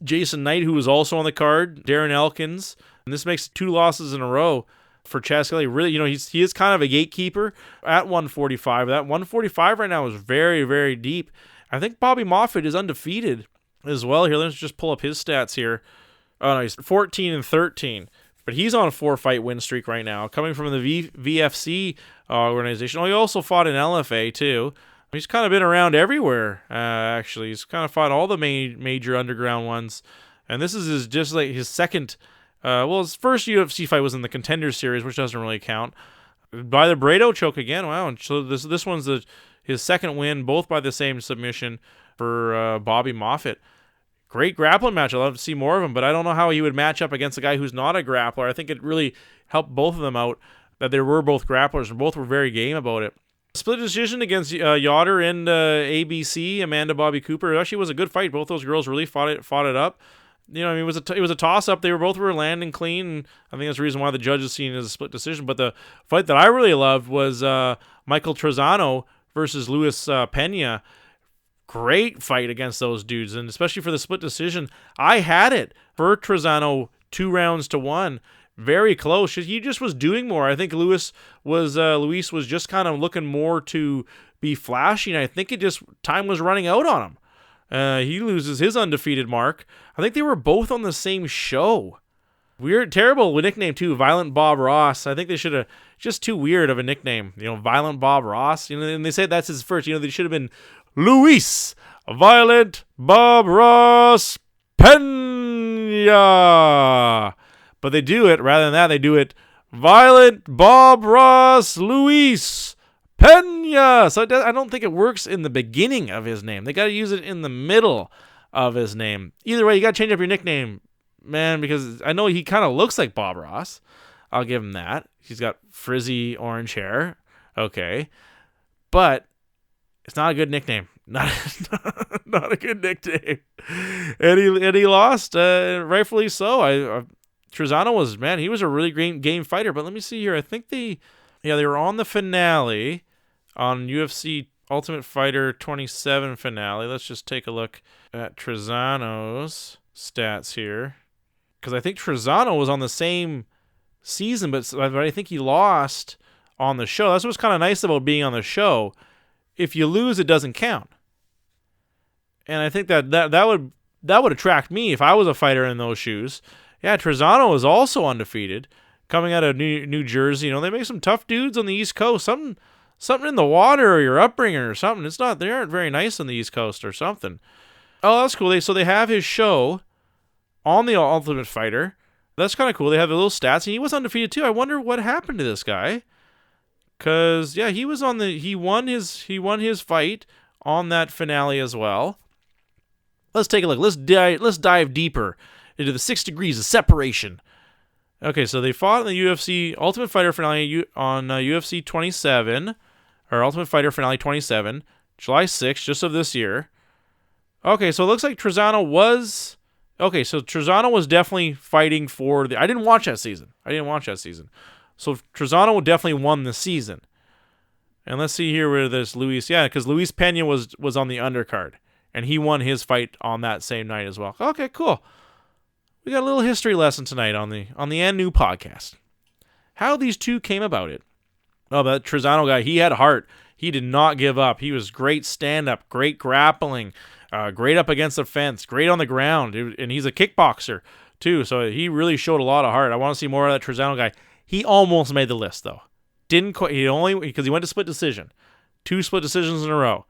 Jason Knight, who was also on the card, Darren Elkins, and this makes 2 losses in a row for Chaz Skelly. Really, he is kind of a gatekeeper at 145. That 145 right now is very, very deep. I think Bobby Moffitt is undefeated as well here. Let's just pull up his stats here. Oh no, he's 14-13, but he's on a 4-fight win streak right now, coming from the VFC organization. Oh, he also fought in LFA too. He's kind of been around everywhere. Actually, he's kind of fought all the major underground ones, and this is his second. His first UFC fight was in the Contender Series, which doesn't really count. By the Brado choke again. Wow, and so this one's his second win, both by the same submission for Bobby Moffitt. Great grappling match. I'd love to see more of him, but I don't know how he would match up against a guy who's not a grappler. I think it really helped both of them out that they were both grapplers, and both were very game about it. Split decision against Yoder and ABC, Amanda Bobby Cooper. It actually was a good fight. Both those girls really fought it up. It was a toss-up. They were landing clean, and I think that's the reason why the judges seen it as a split decision. But the fight that I really loved was Michael Trezano versus Luis Pena. Great fight against those dudes, and especially for the split decision. I had it for Trezano 2-1. Very close. He just was doing more. I think Luis was just kind of looking more to be flashy, and I think time was running out on him. He loses his undefeated mark. I think they were both on the same show. Weird, terrible nickname too, Violent Bob Ross. I think they should have, just too weird of a nickname. Violent Bob Ross. And they said that's his first. They should have been Luis Violent Bob Ross Pena. But they do it, rather than that, they do it Violent Bob Ross Luis Pena. So I don't think it works in the beginning of his name. They got to use it in the middle of his name. Either way, you got to change up your nickname, man, because I know he kind of looks like Bob Ross. I'll give him that. He's got frizzy orange hair. Okay. But it's not a good nickname. Not a good nickname. And he lost, rightfully so. Trezano was, he was a really great game fighter. But let me see here. I think Yeah, they were on the finale on UFC Ultimate Fighter 27 finale. Let's just take a look at Trezano's stats here. Because I think Trezano was on the same season, but I think he lost on the show. That's what's kind of nice about being on the show. If you lose, it doesn't count. And I think that would attract me if I was a fighter in those shoes. Yeah, Trezano was also undefeated, coming out of New Jersey. They make some tough dudes on the East Coast. Something in the water or your upbringing or something. They aren't very nice on the East Coast or something. Oh, that's cool. So they have his show on the Ultimate Fighter. That's kind of cool. They have the little stats, and he was undefeated too. I wonder what happened to this guy. Cause yeah, he won his fight on that finale as well. Let's take a look. Let's dive deeper into the 6 degrees of separation. Okay, so they fought in the UFC Ultimate Fighter finale on UFC 27, or Ultimate Fighter finale 27, July 6th, just of this year. Okay, so it looks like Trezano was... Okay, so Trezano was definitely fighting for the... I didn't watch that season. So Trezano definitely won the season. And let's see here where this Luis... Yeah, because Luis Pena was on the undercard. And he won his fight on that same night as well. Okay, cool. We got a little history lesson tonight on the And New podcast. How these two came about it. Oh, that Trezano guy, he had heart. He did not give up. He was great stand-up, great grappling, great up against the fence, great on the ground. And he's a kickboxer, too. So he really showed a lot of heart. I want to see more of that Trezano guy. He almost made the list, though. Didn't quite. Because he went to split decision. 2 split decisions in a row.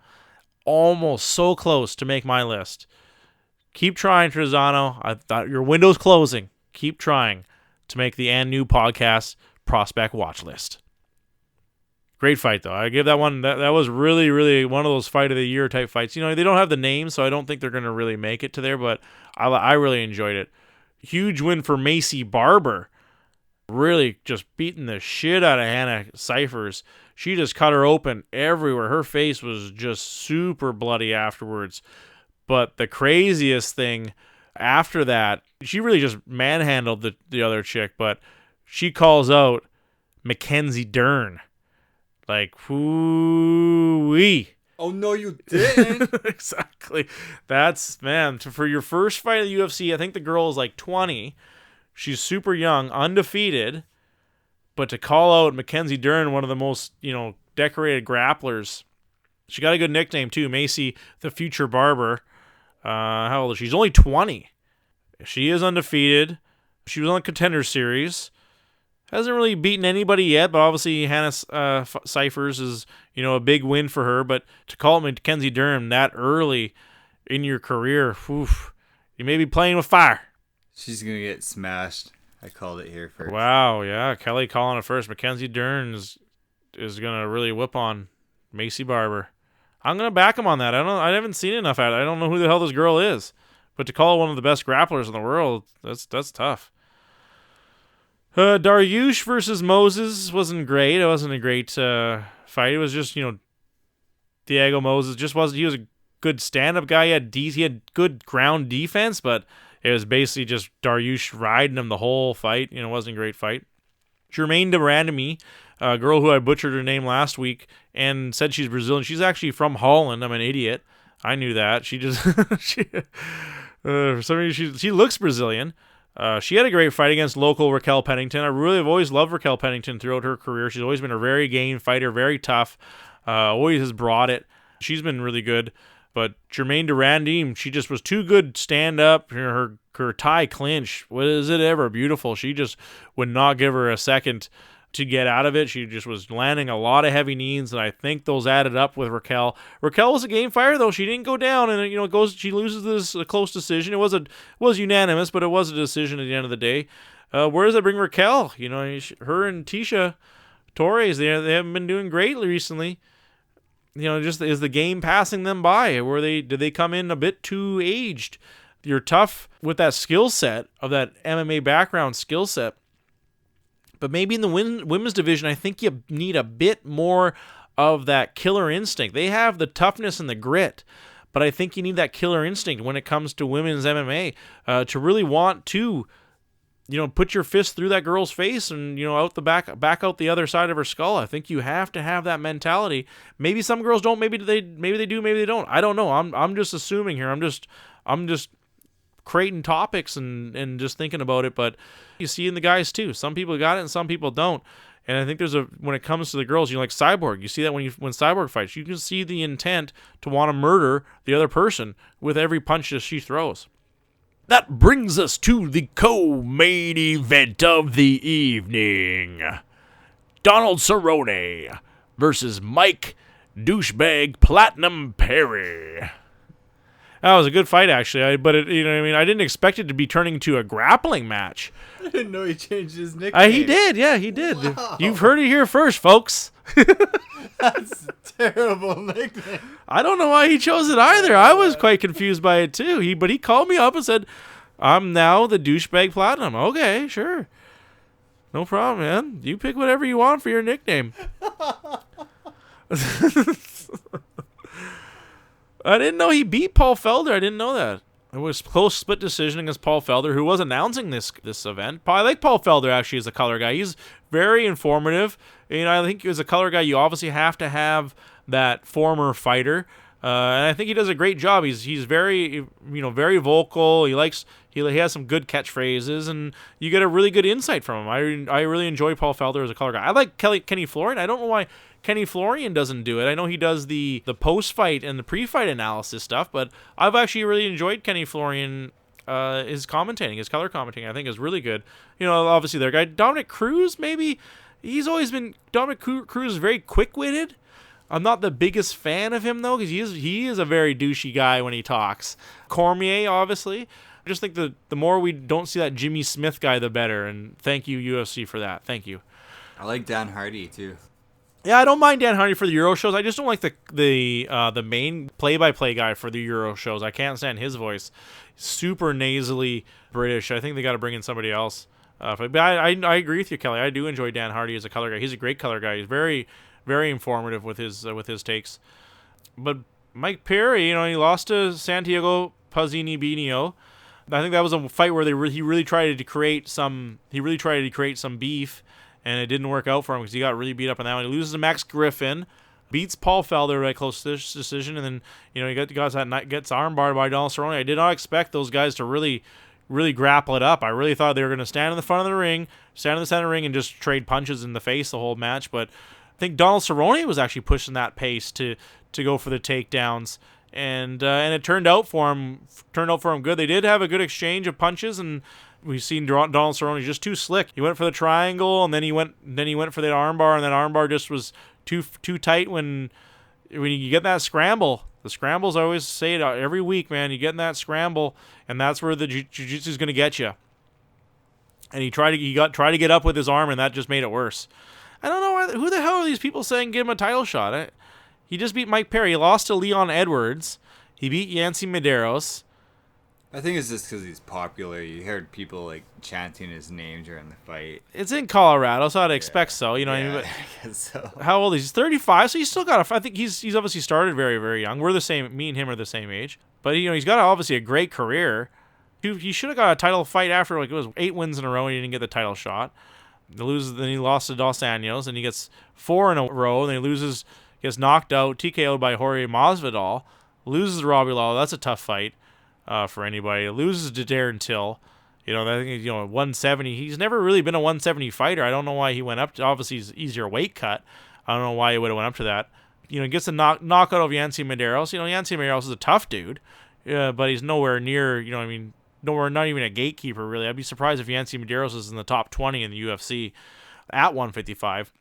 Almost so close to make my list. Keep trying, Trezano. I thought your window's closing. Keep trying to make the And New podcast prospect watch list. Great fight, though. I give that one. That was really, really one of those fight of the year type fights. They don't have the name, so I don't think they're going to really make it to there, but I really enjoyed it. Huge win for Macy Barber. Really just beating the shit out of Hannah Cyphers. She just cut her open everywhere. Her face was just super bloody afterwards. But the craziest thing after that, she really just manhandled the other chick, but she calls out Mackenzie Dern. Like, whoo-wee. Oh, no, you didn't. Exactly. That's, man, for your first fight at the UFC, I think the girl is like 20. She's super young, undefeated. But to call out Mackenzie Dern, one of the most, decorated grapplers. She got a good nickname, too. Macy, the Future Barber. How old is she? She's only 20. She is undefeated. She was on the Contender Series. Hasn't really beaten anybody yet, but obviously Hannah Cyphers is, a big win for her. But to call it Mackenzie Dern that early in your career, oof, you may be playing with fire. She's going to get smashed. I called it here first. Wow, yeah. Kelly calling it first. Mackenzie Dern is going to really whip on Macy Barber. I'm going to back him on that. I haven't seen enough at it. I don't know who the hell this girl is. But to call her one of the best grapplers in the world, that's tough. Dariush versus Moses wasn't great. It wasn't a great fight. It was just, Diego Moses he was a good stand-up guy. He had good ground defense, but it was basically just Dariush riding him the whole fight. It wasn't a great fight. Jermaine Durandamy, a girl who I butchered her name last week and said she's Brazilian. She's actually from Holland. I'm an idiot. I knew that. She just for some reason she looks Brazilian. She had a great fight against local Raquel Pennington. I really have always loved Raquel Pennington throughout her career. She's always been a very game fighter, very tough. Always has brought it. She's been really good. But Jermaine Durandamy, she just was too good stand up. Her Thai clinch, was it ever beautiful? She just would not give her a second to get out of it. She just was landing a lot of heavy knees, and I think those added up with Raquel. Raquel was a game fighter, though. She didn't go down, and she loses this a close decision. It was unanimous, but it was a decision at the end of the day. Where does that bring Raquel? Her and Tisha Torres, they haven't been doing great recently. Just is the game passing them by? Did they come in a bit too aged? You're tough with that skill set of that MMA background skill set. But maybe in the women's division, I think you need a bit more of that killer instinct. They have the toughness and the grit, but I think you need that killer instinct when it comes to women's MMA to really want to put your fist through that girl's face and, out the back out the other side of her skull. I think you have to have that mentality. Maybe some girls don't. Maybe they do. Maybe they don't. I don't know. I'm just assuming here. I'm just creating topics and just thinking about it. But you see in the guys too. Some people got it and some people don't. And I think when it comes to the girls, like Cyborg, you see that when Cyborg fights, you can see the intent to want to murder the other person with every punch that she throws. That brings us to the co-main event of the evening. Donald Cerrone versus Mike Douchebag Platinum Perry. That was a good fight, actually. I didn't expect it to be turning into a grappling match. I didn't know he changed his nickname. He did. Yeah, he did. Wow. You've heard it here first, folks. That's a terrible nickname. I don't know why he chose it either. I was quite confused by it too. But he called me up and said, "I'm now the Douchebag Platinum." Okay, sure. No problem, man. You pick whatever you want for your nickname. I didn't know he beat Paul Felder. I didn't know that. It was close split decision against Paul Felder, who was announcing this event. I like Paul Felder, actually, as a color guy. He's very informative. I think as a color guy, you obviously have to have that former fighter. And I think he does a great job. He's very, very vocal. He has some good catchphrases, and you get a really good insight from him. I really enjoy Paul Felder as a color guy. I like Kenny Florian. I don't know why Kenny Florian doesn't do it. I know he does the post-fight and the pre-fight analysis stuff, but I've actually really enjoyed Kenny Florian, his commentating, his color commentating. I think is really good. Obviously their guy Dominic Cruz, maybe Dominic Cruz is very quick-witted. I'm not the biggest fan of him though, because he is a very douchey guy when he talks. Cormier, obviously. I just think the more we don't see that Jimmy Smith guy, the better. And thank you, UFC, for that. Thank you. I like Dan Hardy too. Yeah, I don't mind Dan Hardy for the Euro shows. I just don't like the main play-by-play guy for the Euro shows. I can't stand his voice. Super nasally British. I think they got to bring in somebody else. But I agree with you, Kelly. I do enjoy Dan Hardy as a color guy. He's a great color guy. He's very, very informative with his takes. But Mike Perry, he lost to Santiago Pazzini-Binio. I think that was a fight where he really tried to create some beef. And it didn't work out for him because he got really beat up on that one. He loses to Max Griffin, beats Paul Felder by close decision, and then he gets armbarred by Donald Cerrone. I did not expect those guys to really, really grapple it up. I really thought they were going to stand in the front of the ring, stand in the center ring, and just trade punches in the face the whole match. But I think Donald Cerrone was actually pushing that pace to go for the takedowns, and it turned out for him good. They did have a good exchange of punches, and we've seen Donald Cerrone just too slick. He went for the triangle, and then he went for that armbar, and that armbar just was too tight. When you get that scramble, the scrambles, I always say it every week, man. You get in that scramble, and that's where the jiu-jitsu is going to get you. And he tried to get up with his arm, and that just made it worse. I don't know who the hell are these people saying give him a title shot. He just beat Mike Perry. He lost to Leon Edwards. He beat Yancy Medeiros. I think it's just because he's popular. You heard people chanting his name during the fight. It's in Colorado, so I'd expect so. What I mean? But I guess so. How old is he? He's 35, so he's still got I think he's obviously started very, very young. We're the same. Me and him are the same age. But he's got obviously a great career. He should have got a title fight after it was 8 wins in a row and he didn't get the title shot. Then he lost to Dos Anjos, and he gets 4 in a row, and then he gets knocked out, TKO'd by Jorge Masvidal, loses to Robbie Lawler. That's a tough fight. For anybody. Loses to Darren Till. I think 170. He's never really been a 170 fighter. I don't know why he went up to, obviously he's easier weight cut. I don't know why he would have went up to that. Gets a knockout of Yancy Medeiros. Yancy Medeiros is a tough dude. But he's nowhere near, nowhere, not even a gatekeeper really. I'd be surprised if Yancy Medeiros is in the top 20 in the UFC at 155.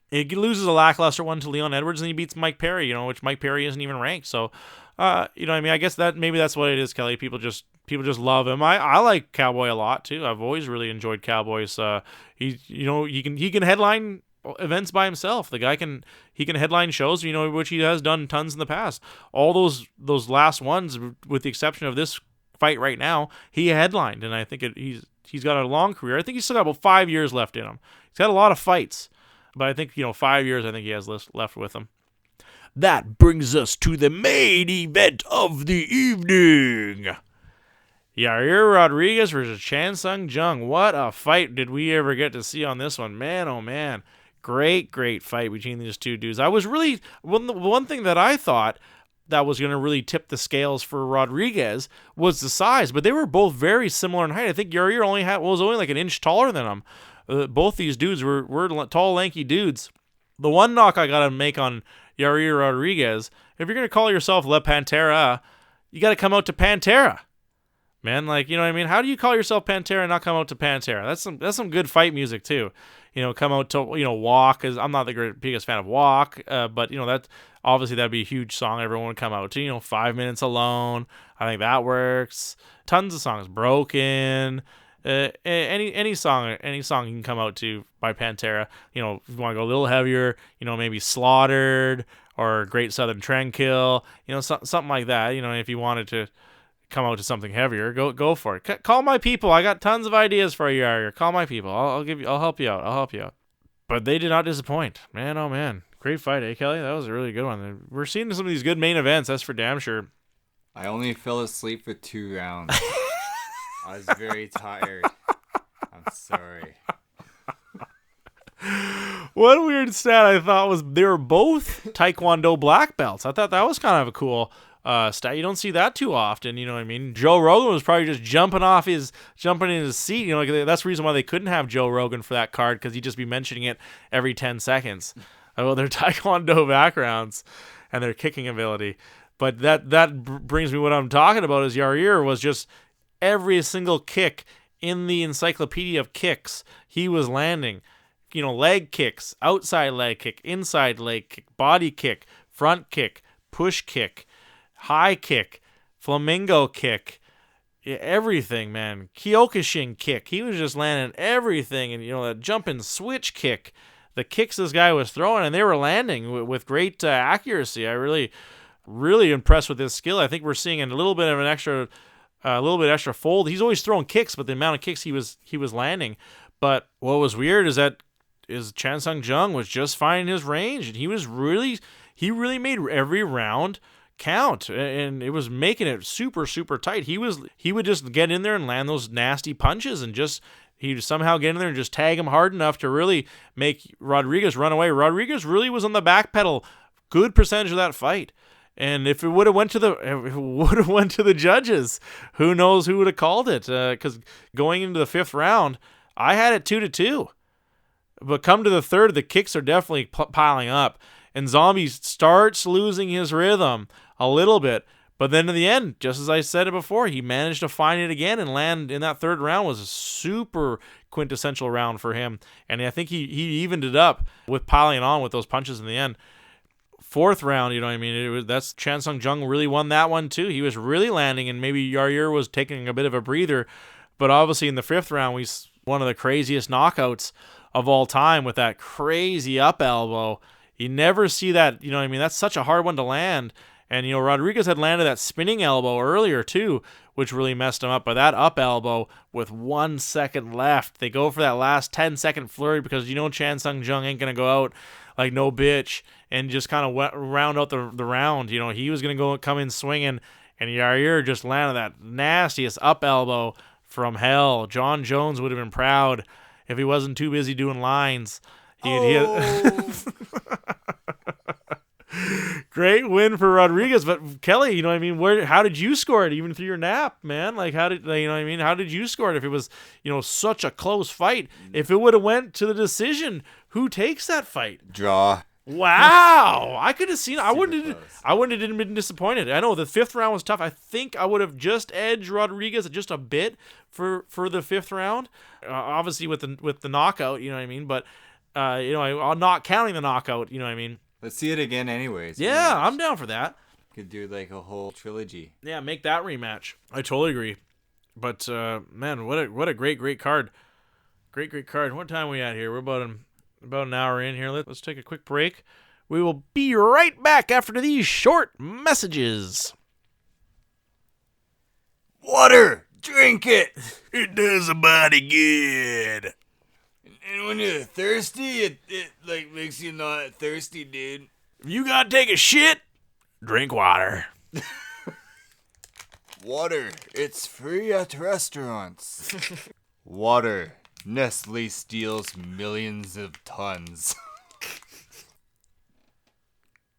He loses a lackluster one to Leon Edwards, and he beats Mike Perry, which Mike Perry isn't even ranked. So, I guess maybe that's what it is, Kelly. People just love him. I like Cowboy a lot too. I've always really enjoyed Cowboy's. He can headline events by himself. The guy can headline shows, which he has done tons in the past. All those last ones, with the exception of this fight right now, he headlined, and I think he's got a long career. I think he's still got about 5 years left in him. He's got a lot of fights. But I think, 5 years, I think he has left with him. That brings us to the main event of the evening. Yair Rodriguez versus Chan Sung Jung. What a fight did we ever get to see on this one. Man, oh man. Great fight between these two dudes. I was really, one thing that I thought that was going to really tip the scales for Rodriguez was the size, but they were both very similar in height. I think Yair was only like an inch taller than him. Both these dudes were tall, lanky dudes. The one knock I got to make on Yair Rodriguez, if you're going to call yourself La Pantera, you got to come out to Pantera. Man, like, you know what I mean? How do you call yourself Pantera and not come out to Pantera? That's some good fight music too. You know, come out to, you know, Walk. I'm not the biggest fan of Walk, but, you know, that obviously that'd be a huge song everyone would come out to. You know, 5 Minutes Alone. I think that works. Tons of songs. Broken. Any song you can come out to by Pantera. You know, if you want to go a little heavier, you know, maybe Slaughtered or Great Southern Trendkill. You know, something like that. You know, if you wanted to come out to something heavier, go for it. Call my people. I got tons of ideas for you, Yair. Call my people. I'll help you out. But they did not disappoint. Man, oh man. Great fight, eh, Kelly? That was a really good one. We're seeing some of these good main events, that's for damn sure. I only fell asleep for 2 rounds. I was very tired. I'm sorry. One weird stat I thought was they were both Taekwondo black belts. I thought that was kind of a cool stat. You don't see that too often, you know what I mean? Joe Rogan was probably just jumping in his seat. You know, like that's the reason why they couldn't have Joe Rogan for that card, because he'd just be mentioning it every 10 seconds about their Taekwondo backgrounds and their kicking ability. But that brings me what I'm talking about is Yair was just every single kick in the encyclopedia of kicks he was landing. You know, leg kicks, outside leg kick, inside leg kick, body kick, front kick, push kick, high kick, flamingo kick, everything, man. Kyokushin kick. He was just landing everything. And, you know, that jumping switch kick, the kicks this guy was throwing, and they were landing with great accuracy. I really impressed with his skill. I think we're seeing a little bit extra fold. He's always throwing kicks, but the amount of kicks he was landing. But what was weird is that Chan Sung Jung was just finding his range, and he really made every round count, and it was making it super, super tight. He would just get in there and land those nasty punches, and he'd somehow get in there and just tag him hard enough to really make Rodriguez run away. Rodriguez really was on the back pedal good percentage of that fight. And if it would have went to the judges, who knows who would have called it? Because going into the 5th round, I had it 2-2. But come to the 3rd, the kicks are definitely piling up, and Zombie starts losing his rhythm a little bit. But then in the end, just as I said it before, he managed to find it again and land in that 3rd round. Was a super quintessential round for him, and I think he evened it up with piling on with those punches in the end. 4th round, you know what I mean? That's Chan Sung Jung really won that one too. He was really landing, and maybe Yair was taking a bit of a breather. But obviously in the 5th round, one of the craziest knockouts of all time with that crazy up elbow. You never see that, you know what I mean? That's such a hard one to land. And, you know, Rodriguez had landed that spinning elbow earlier too, which really messed him up. But that up elbow with 1 second left, they go for that last 10-second flurry because, you know, Chan Sung Jung ain't going to go out like no bitch and just kind of round out the round. You know, he was going to come in swinging, and Yair just landed that nastiest up elbow from hell. John Jones would have been proud if he wasn't too busy doing lines. Great win for Rodriguez. But Kelly, you know what I mean? How did you score it even through your nap, man? Like, how did you know what I mean? How did you score it if it was, you know, such a close fight? If it would have went to the decision, who takes that fight? Draw. Wow, I could have seen. I wouldn't have been disappointed. I know the 5th round was tough. I think I would have just edged Rodriguez just a bit for the 5th round. Obviously with the knockout, you know what I mean. But you know, I'm not counting the knockout. You know what I mean. Let's see it again, anyways. Yeah, I'm down for that. Could do like a whole trilogy. Yeah, make that rematch. I totally agree. But man, what a great card. Great card. What time are we at here? We're about an hour in here. Let's take a quick break. We will be right back after these short messages. Water! Drink it! It does a body good. And when you're thirsty, it like makes you not thirsty, dude. If you gotta take a shit, drink water. Water, it's free at restaurants. Water, Nestle steals millions of tons.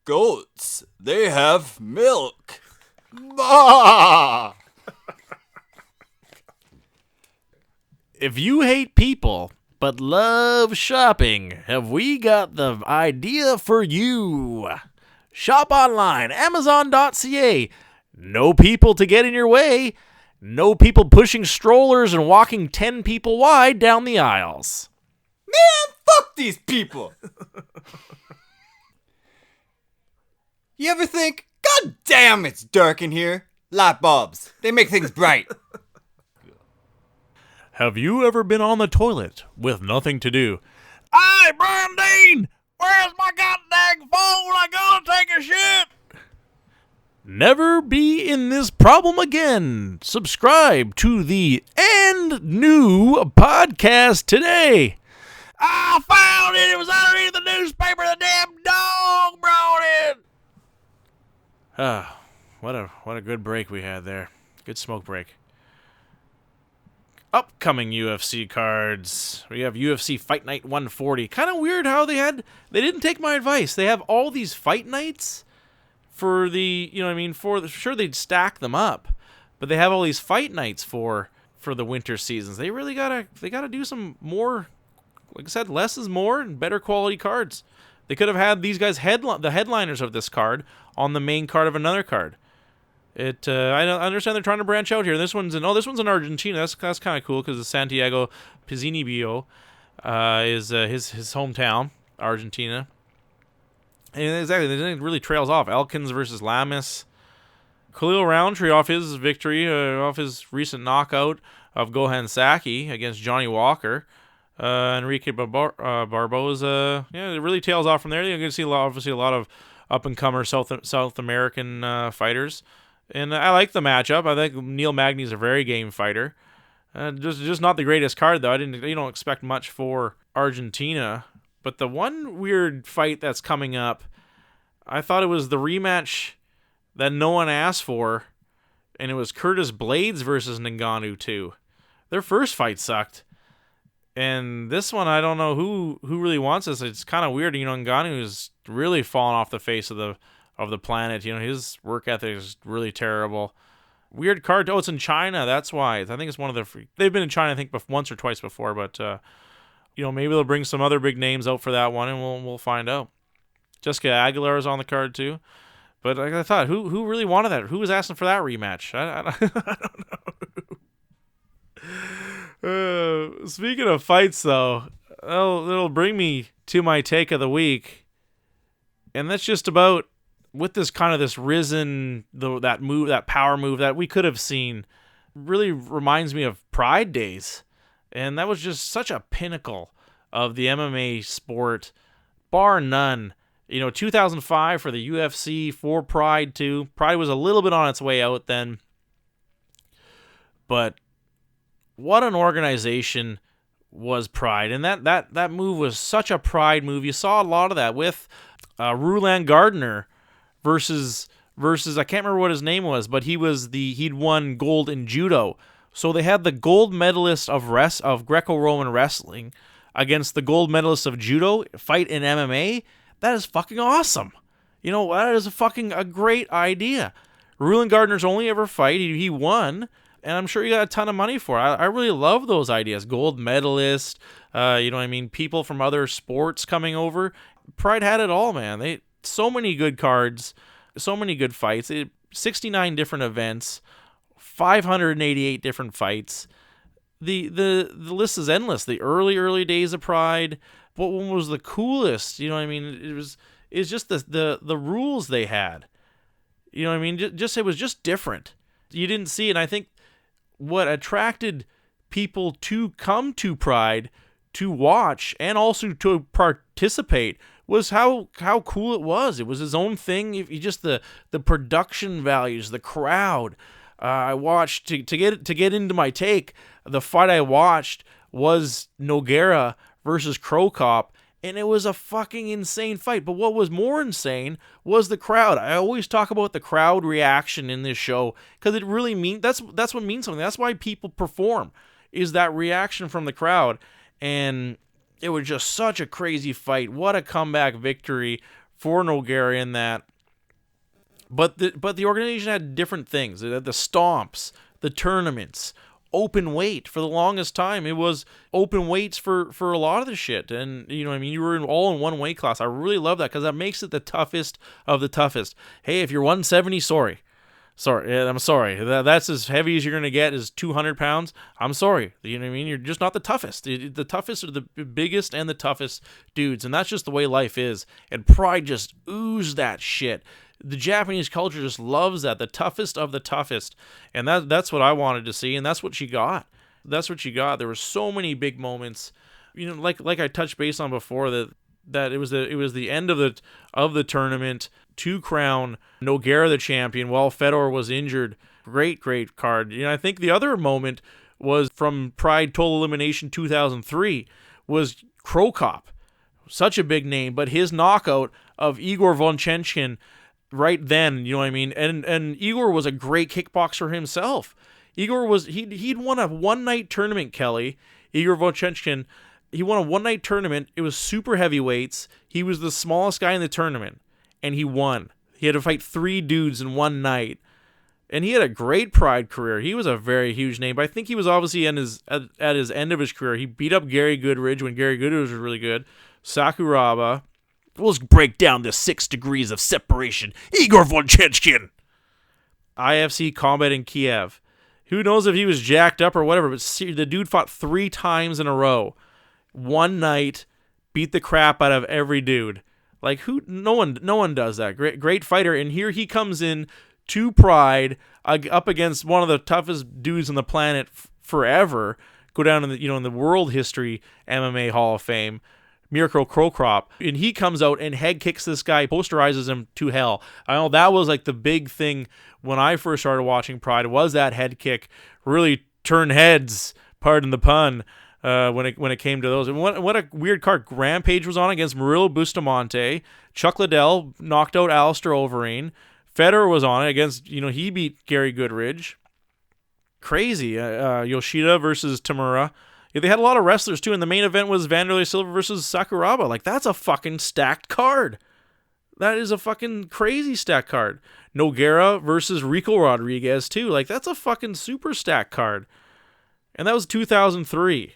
Goats, they have milk. Bah! If you hate people but love shopping, have we got the idea for you? Shop online, Amazon.ca. No people to get in your way. No people pushing strollers and walking 10 people wide down the aisles. Man, fuck these people. You ever think, God damn, it's dark in here? Light bulbs, they make things bright. Have you ever been on the toilet with nothing to do? Hey, Brandine! Where's my goddamn phone? I gotta take a shit! Never be in this problem again. Subscribe to the And New podcast today. I found it! It was underneath the newspaper. The damn dog brought it! What a good break we had there. Good smoke break. Upcoming UFC cards. We have UFC Fight Night 140. Kind of weird how they didn't take my advice. They have all these fight nights for the, sure they'd stack them up, but they have all these fight nights for the winter seasons. They really gotta do some more, like I said, less is more and better quality cards. They could have had these guys the headliners of this card on the main card of another card. I understand they're trying to branch out here. This one's in Argentina. That's kind of cool because Santiago Pizzini is his hometown, Argentina. And exactly, it really trails off. Elkins versus Lamis. Khalil Roundtree off his victory, off his recent knockout of Gohan Saki against Johnny Walker. Enrique Barboza. It really tails off from there. You're going to see obviously a lot of up-and-comer South American fighters. And I like the matchup. I think Neil Magny's a very game fighter. Just not the greatest card though. You don't expect much for Argentina. But the one weird fight that's coming up, I thought it was the rematch that no one asked for, and it was Curtis Blades versus Ngannou 2. Their first fight sucked. And this one, I don't know who really wants this. It's kind of weird. Ngannou is really fallen off the face of the planet. His work ethic is really terrible. Weird card. Oh, it's in China. That's why. I think it's one of the. They've been in China, I think, once or twice before. But maybe they'll bring some other big names out for that one, and we'll find out. Jessica Aguilar is on the card too. But like I thought, who really wanted that? Who was asking for that rematch? I don't know. Speaking of fights, though, it'll bring me to my take of the week, and that's just about. With this risen, that power move that we could have seen, really reminds me of Pride days. And that was just such a pinnacle of the MMA sport, bar none. 2005 for the UFC, for Pride too. Pride was a little bit on its way out then. But what an organization was Pride. And that move was such a Pride move. You saw a lot of that with Roland Gardner versus I can't remember what his name was, but he'd won gold in judo. So they had the gold medalist of Greco-Roman wrestling against the gold medalist of judo fight in MMA. That is fucking awesome. That is a great idea. Roland Gardner's only ever fight, he won, and I'm sure he got a ton of money for it. I really love those ideas. Gold medalist, people from other sports coming over. Pride had it all, man. So many good cards, so many good fights. 69 different events, 588 different fights. The list is endless. The early days of Pride. What one was the coolest? It's just the rules they had. Just it was just different. You didn't see it. And I think what attracted people to come to Pride to watch and also to participate was how cool it was. It was his own thing. Just the production values, the crowd. I watched to get into my take. The fight I watched was Nogueira versus Crow Cop, And it was a fucking insane fight. But what was more insane was the crowd. I always talk about the crowd reaction in this show because it really means that's what means something. That's why people perform, is that reaction from the crowd. And it was just such a crazy fight. What a comeback victory for Nogueira in that. But the organization had different things. It had the stomps, the tournaments, open weight. For the longest time, it was open weights for a lot of the shit. And, you know what I mean? You were all in one weight class. I really love that because that makes it the toughest of the toughest. Hey, if you're 170, sorry. I'm sorry. That's as heavy as you're going to get is 200 pounds. I'm sorry. You know what I mean? You're just not the toughest. The toughest are the biggest and the toughest dudes. And that's just the way life is. And Pride just oozed that shit. The Japanese culture just loves that, the toughest of the toughest, and that's what I wanted to see, and that's what she got. There were so many big moments, you know, like I touched base on before, that it was the end of the tournament to crown Nogueira the champion while Fedor was injured. Great card. You know, I think the other moment was from Pride Total Elimination 2003 was Krokop, such a big name, but his knockout of Igor Vonchenchkin. Right then, you know what I mean? And Igor was a great kickboxer himself. Igor was, he'd won a one-night tournament, Kelly. Igor Vonchenchkin, he won a one-night tournament. It was super heavyweights. He was the smallest guy in the tournament, and he won. He had to fight 3 dudes in one night. And he had a great Pride career. He was a very huge name, but I think he was obviously at his end of his career. He beat up Gary Goodridge when Gary Goodridge was really good. Sakuraba. Let's break down the 6 degrees of separation. Igor Vonchenchkin. IFC Combat in Kiev. Who knows if he was jacked up or whatever, but the dude fought 3 times in a row. One night, beat the crap out of every dude. Like, who? No one does that. Great fighter. And here he comes in to Pride up against one of the toughest dudes on the planet forever. Go down in the world history MMA Hall of Fame. Mirko Krokop, and he comes out and head kicks this guy, posterizes him to hell. I know that was like the big thing when I first started watching Pride, was that head kick. Really turned heads, pardon the pun, when it came to those. And what a weird card. Rampage was on against Murillo Bustamante. Chuck Liddell knocked out Alistair Overeem. Fedor was on it against, he beat Gary Goodridge. Crazy. Yoshida versus Tamura. Yeah, they had a lot of wrestlers, too, and the main event was Vanderlei Silva versus Sakuraba. Like, that's a fucking stacked card. That is a fucking crazy stacked card. Nogueira versus Rico Rodriguez, too. Like, that's a fucking super stacked card. And that was 2003.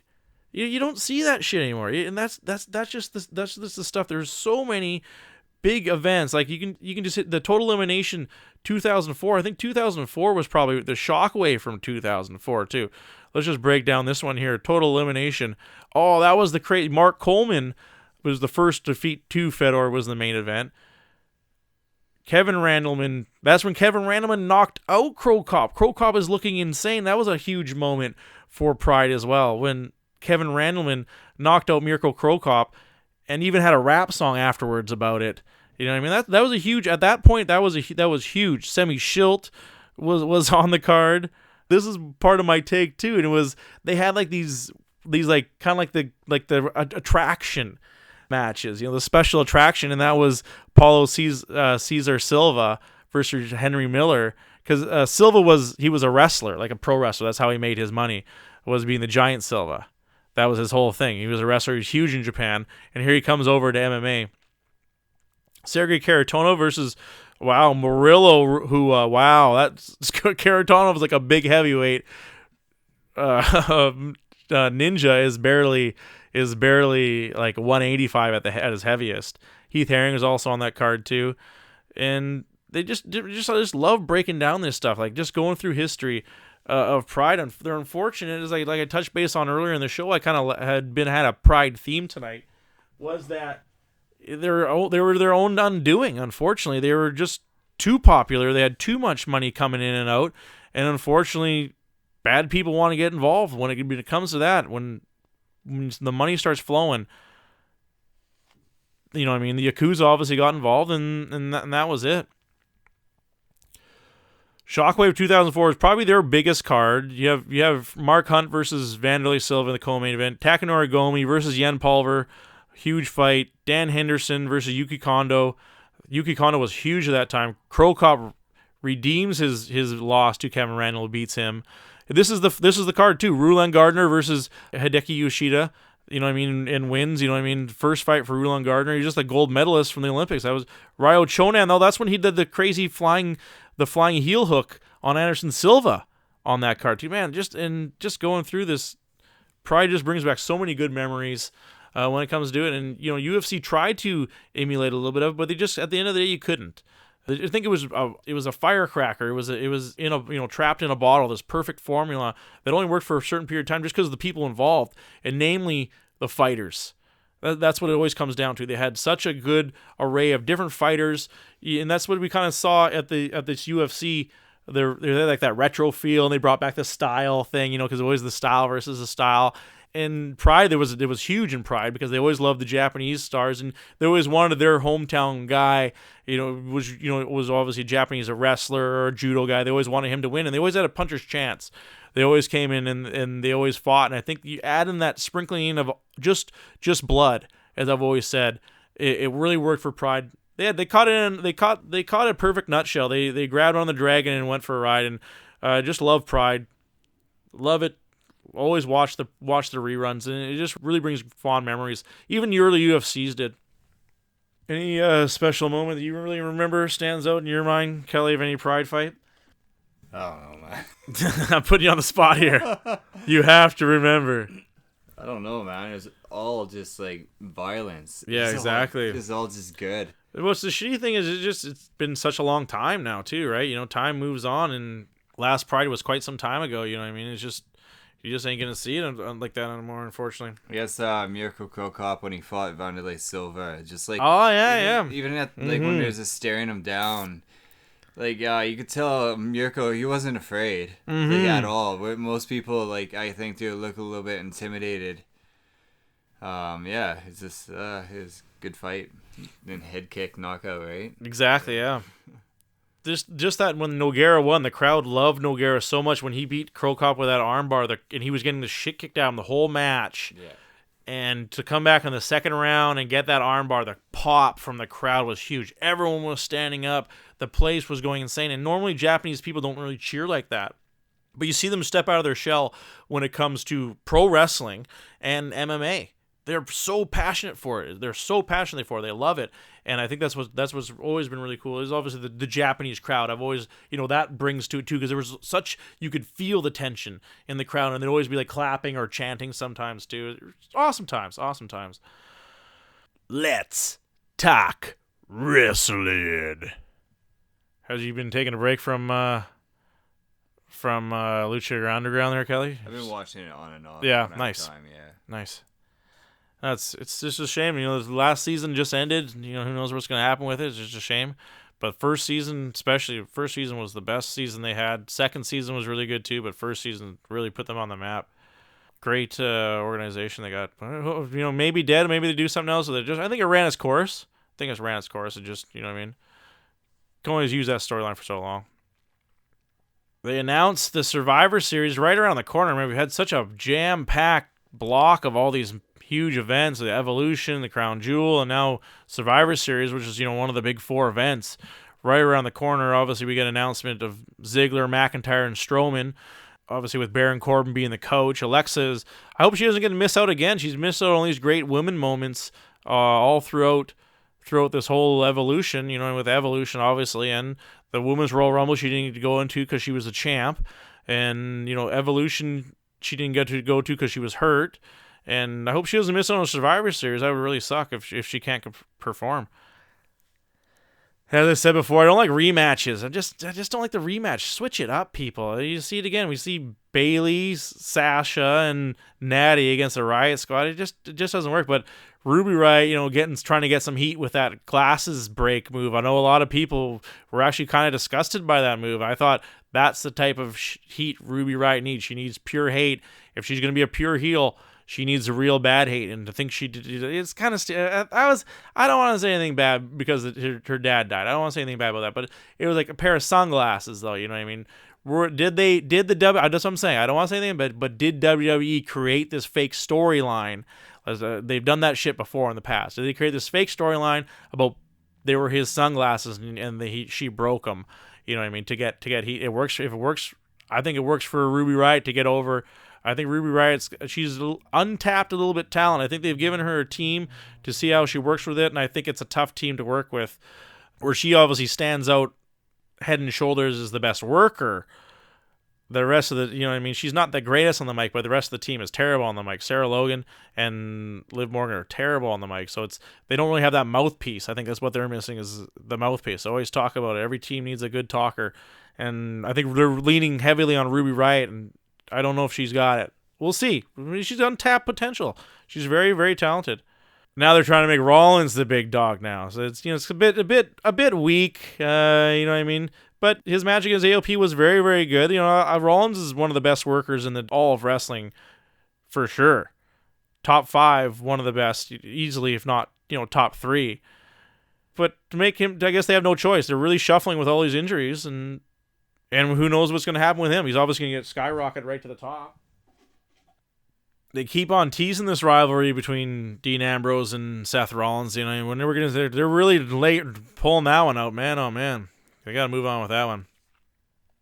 You don't see that shit anymore. And that's just the stuff. There's so many big events. Like, you can just hit the Total Elimination 2004. I think 2004 was probably the Shockwave from 2004, too. Let's just break down this one here. Total Elimination. Oh, that was the crazy. Mark Coleman was the first defeat to Fedor, was the main event. Kevin Randleman. That's when Kevin Randleman knocked out Krokop. Krokop is looking insane. That was a huge moment for Pride as well, when Kevin Randleman knocked out Mirko Krokop and even had a rap song afterwards about it. You know what I mean? That was a huge, at that point, that was huge. Semi Schilt was on the card. This is part of my take too, and they had like these like kind of like the attraction matches, the special attraction, and that was Paulo Cesar Silva versus Henry Miller, because Silva was a wrestler, like a pro wrestler. That's how he made his money, was being the Giant Silva. That was his whole thing. He was a wrestler. He was huge in Japan, and here he comes over to MMA. Sergey Karatonov versus Murillo, who that's Karatonov was like a big heavyweight. Ninja is barely like 185 at his heaviest. Heath Herring is also on that card too, and I just love breaking down this stuff, like just going through history of Pride. And they're unfortunate, is like I touched base on earlier in the show. I kind of had a Pride theme tonight. Was that they were their own undoing. Unfortunately, they were just too popular. They had too much money coming in and out, and unfortunately, bad people want to get involved when it comes to that. When the money starts flowing, you know what I mean? The Yakuza obviously got involved, and that was it. Shockwave 2004 is probably their biggest card. You have Mark Hunt versus Vanderlei Silva in the co-main event. Takanori Gomi versus Yen Pulver, huge fight. Dan Henderson versus Yuki Kondo. Yuki Kondo was huge at that time. Crow Cop redeems his loss to Kevin Randall, beats him. This is the card too. Rulon Gardner versus Hideki Yoshida. You know what I mean? And wins. You know what I mean? First fight for Rulon Gardner. He's just a gold medalist from the Olympics. That was Ryo Chonan, though. That's when he did the crazy flying heel hook on Anderson Silva on that card too. Man, just going through this, Pride just brings back so many good memories when it comes to it. And UFC tried to emulate a little bit of it, but they just, at the end of the day, you couldn't. I think it was a firecracker. It was in a trapped in a bottle. This perfect formula that only worked for a certain period of time, just because of the people involved, and namely the fighters. That's what it always comes down to. They had such a good array of different fighters, and that's what we kind of saw at this UFC. They're like that retro feel, and they brought back the style thing, because always the style versus the style. And Pride, it was huge in Pride because they always loved the Japanese stars, and they always wanted their hometown guy, was obviously a Japanese, a wrestler or a judo guy. They always wanted him to win, and they always had a puncher's chance. They always came in and they always fought. And I think you add in that sprinkling of just blood, as I've always said, it really worked for Pride. They caught a perfect nutshell. They grabbed on the dragon and went for a ride, and just love Pride, love it. Always watch the reruns, and it just really brings fond memories. Even the early UFCs did. Any special moment that you really remember stands out in your mind, Kelly, of any Pride fight? I don't know, man. I'm putting you on the spot here. You have to remember. I don't know, man. It's all just like violence. Yeah, exactly. It's all just good. What's the shitty thing is it's been such a long time now too, right? Time moves on, and last Pride was quite some time ago. You know what I mean? It's just, you just ain't gonna see it like that anymore, unfortunately. Yes, Mirko Cro Cop when he fought Vanderlei Silva, just like even at like when he was just staring him down, like you could tell Mirko, he wasn't afraid like, at all. Where most people, like, I think they look a little bit intimidated. It's just it was a good fight, then head kick knockout, right? Exactly, yeah. Just that when Nogueira won, the crowd loved Nogueira so much when he beat Cro Cop with that armbar, and he was getting the shit kicked out of him the whole match. Yeah. And to come back in the second round and get that armbar, the pop from the crowd was huge. Everyone was standing up. The place was going insane. And normally Japanese people don't really cheer like that. But you see them step out of their shell when it comes to pro wrestling and MMA. They're so passionate for it. They're so passionate for it. They love it. And I think that's what's always been really cool. Is obviously the Japanese crowd. I've always, that brings to it too, because there was you could feel the tension in the crowd, and they'd always be like clapping or chanting sometimes too. Awesome times. Let's talk wrestling. Has you been taking a break from Lucha Underground there, Kelly? I've been watching it on and off. Yeah, nice. Time, yeah. Nice. It's just a shame. The last season just ended. Who knows what's going to happen with it. It's just a shame. But first season was the best season they had. Second season was really good too, but first season really put them on the map. Great organization they got. Maybe dead. Maybe they do something else. I think it ran its course. It just, you know what I mean? Can always use that storyline for so long. They announced the Survivor Series right around the corner. I mean, we had such a jam-packed block of all these huge events, the Evolution, the Crown Jewel, and now Survivor Series, which is, one of the big four events right around the corner. Obviously, we get an announcement of Ziggler, McIntyre, and Strowman, obviously with Baron Corbin being the coach. Alexa I hope she doesn't get to miss out again. She's missed out on these great women moments all throughout this whole Evolution, with Evolution, obviously, and the Women's Royal Rumble she didn't get to go into because she was a champ, and, Evolution she didn't get to go to because she was hurt. And I hope she doesn't miss out on a Survivor Series. That would really suck if she can't perform. As I said before, I don't like rematches. I just don't like the rematch. Switch it up, people. You see it again. We see Bayley, Sasha, and Natty against the Riot Squad. It just doesn't work. But Ruby Riott, trying to get some heat with that glasses break move. I know a lot of people were actually kind of disgusted by that move. I thought that's the type of heat Ruby Riott needs. She needs pure hate. If she's going to be a pure heel, she needs a real bad hate, and to think she did, it's kind of. I don't want to say anything bad because her dad died. I don't want to say anything bad about that, but it was like a pair of sunglasses, though. You know what I mean? That's what I'm saying. I don't want to say anything, but did WWE create this fake storyline They've done that shit before in the past. They created this fake storyline about they were his sunglasses and she broke them. You know what I mean? To get heat. It works. If it works, I think it works for Ruby Riott to get over. I think Ruby Riott, she's untapped a little bit talent. I think they've given her a team to see how she works with it, and I think it's a tough team to work with, where she obviously stands out head and shoulders as the best worker. The rest of the, you know what I mean? She's not the greatest on the mic, but the rest of the team is terrible on the mic. Sarah Logan and Liv Morgan are terrible on the mic, so they don't really have that mouthpiece. I think that's what they're missing is the mouthpiece. I always talk about it. Every team needs a good talker, and I think they're leaning heavily on Ruby Riott, and I don't know if she's got it. We'll see. I mean, she's untapped potential. She's very, very talented. Now they're trying to make Rollins the big dog now, so it's it's a bit weak. You know what I mean? But his match against AOP was very, very good. You know, Rollins is one of the best workers in all of wrestling, for sure. Top 5, one of the best, easily, if not, top 3. But to make him, I guess they have no choice. They're really shuffling with all these injuries, and who knows what's going to happen with him. He's obviously going to get skyrocketed right to the top. They keep on teasing this rivalry between Dean Ambrose and Seth Rollins. You know, when they're really late pulling that one out, man. Oh man. They got to move on with that one.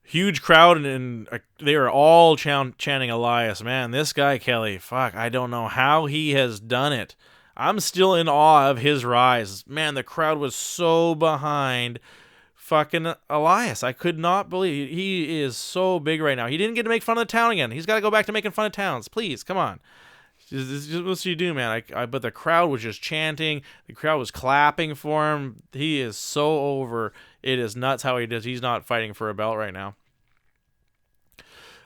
Huge crowd, and they are all chanting Elias. Man, this guy, Kelly, fuck, I don't know how he has done it. I'm still in awe of his rise. Man, the crowd was so behind fucking Elias. I could not believe it. He is so big right now. He didn't get to make fun of the town again. He's got to go back to making fun of towns. Please, come on. This is what you do, man. But the crowd was just chanting. The crowd was clapping for him. He is so over. It is nuts how he does. He's not fighting for a belt right now.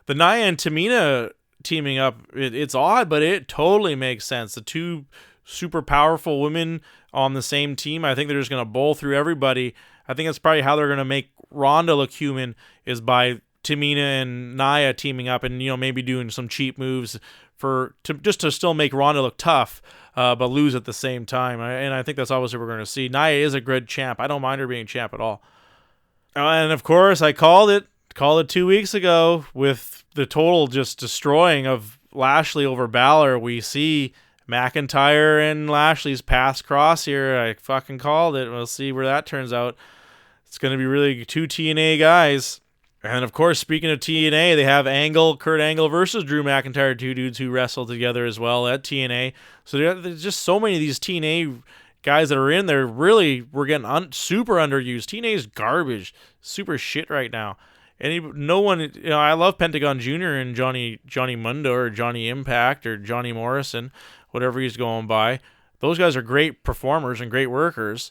The Nia and Tamina teaming up, it's odd, but it totally makes sense. The two super powerful women on the same team, I think they're just going to bowl through everybody. I think that's probably how they're going to make Ronda look human, is by Tamina and Nia teaming up and, maybe doing some cheap moves just to still make Ronda look tough, but lose at the same time. And I think that's obviously what we're going to see. Nia is a good champ. I don't mind her being champ at all. And of course, I called it 2 weeks ago with the total just destroying of Lashley over Balor. We see McIntyre and Lashley's paths cross here. I fucking called it. We'll see where that turns out. It's going to be really 2 TNA guys. And of course, speaking of TNA, they have Kurt Angle versus Drew McIntyre, 2 dudes who wrestled together as well at TNA. So there's just so many of these TNA guys that are in there. Really, we're getting super underused. TNA is garbage, super shit right now. No one, I love Pentagon Jr. and Johnny Mundo or Johnny Impact or Johnny Morrison, whatever he's going by. Those guys are great performers and great workers.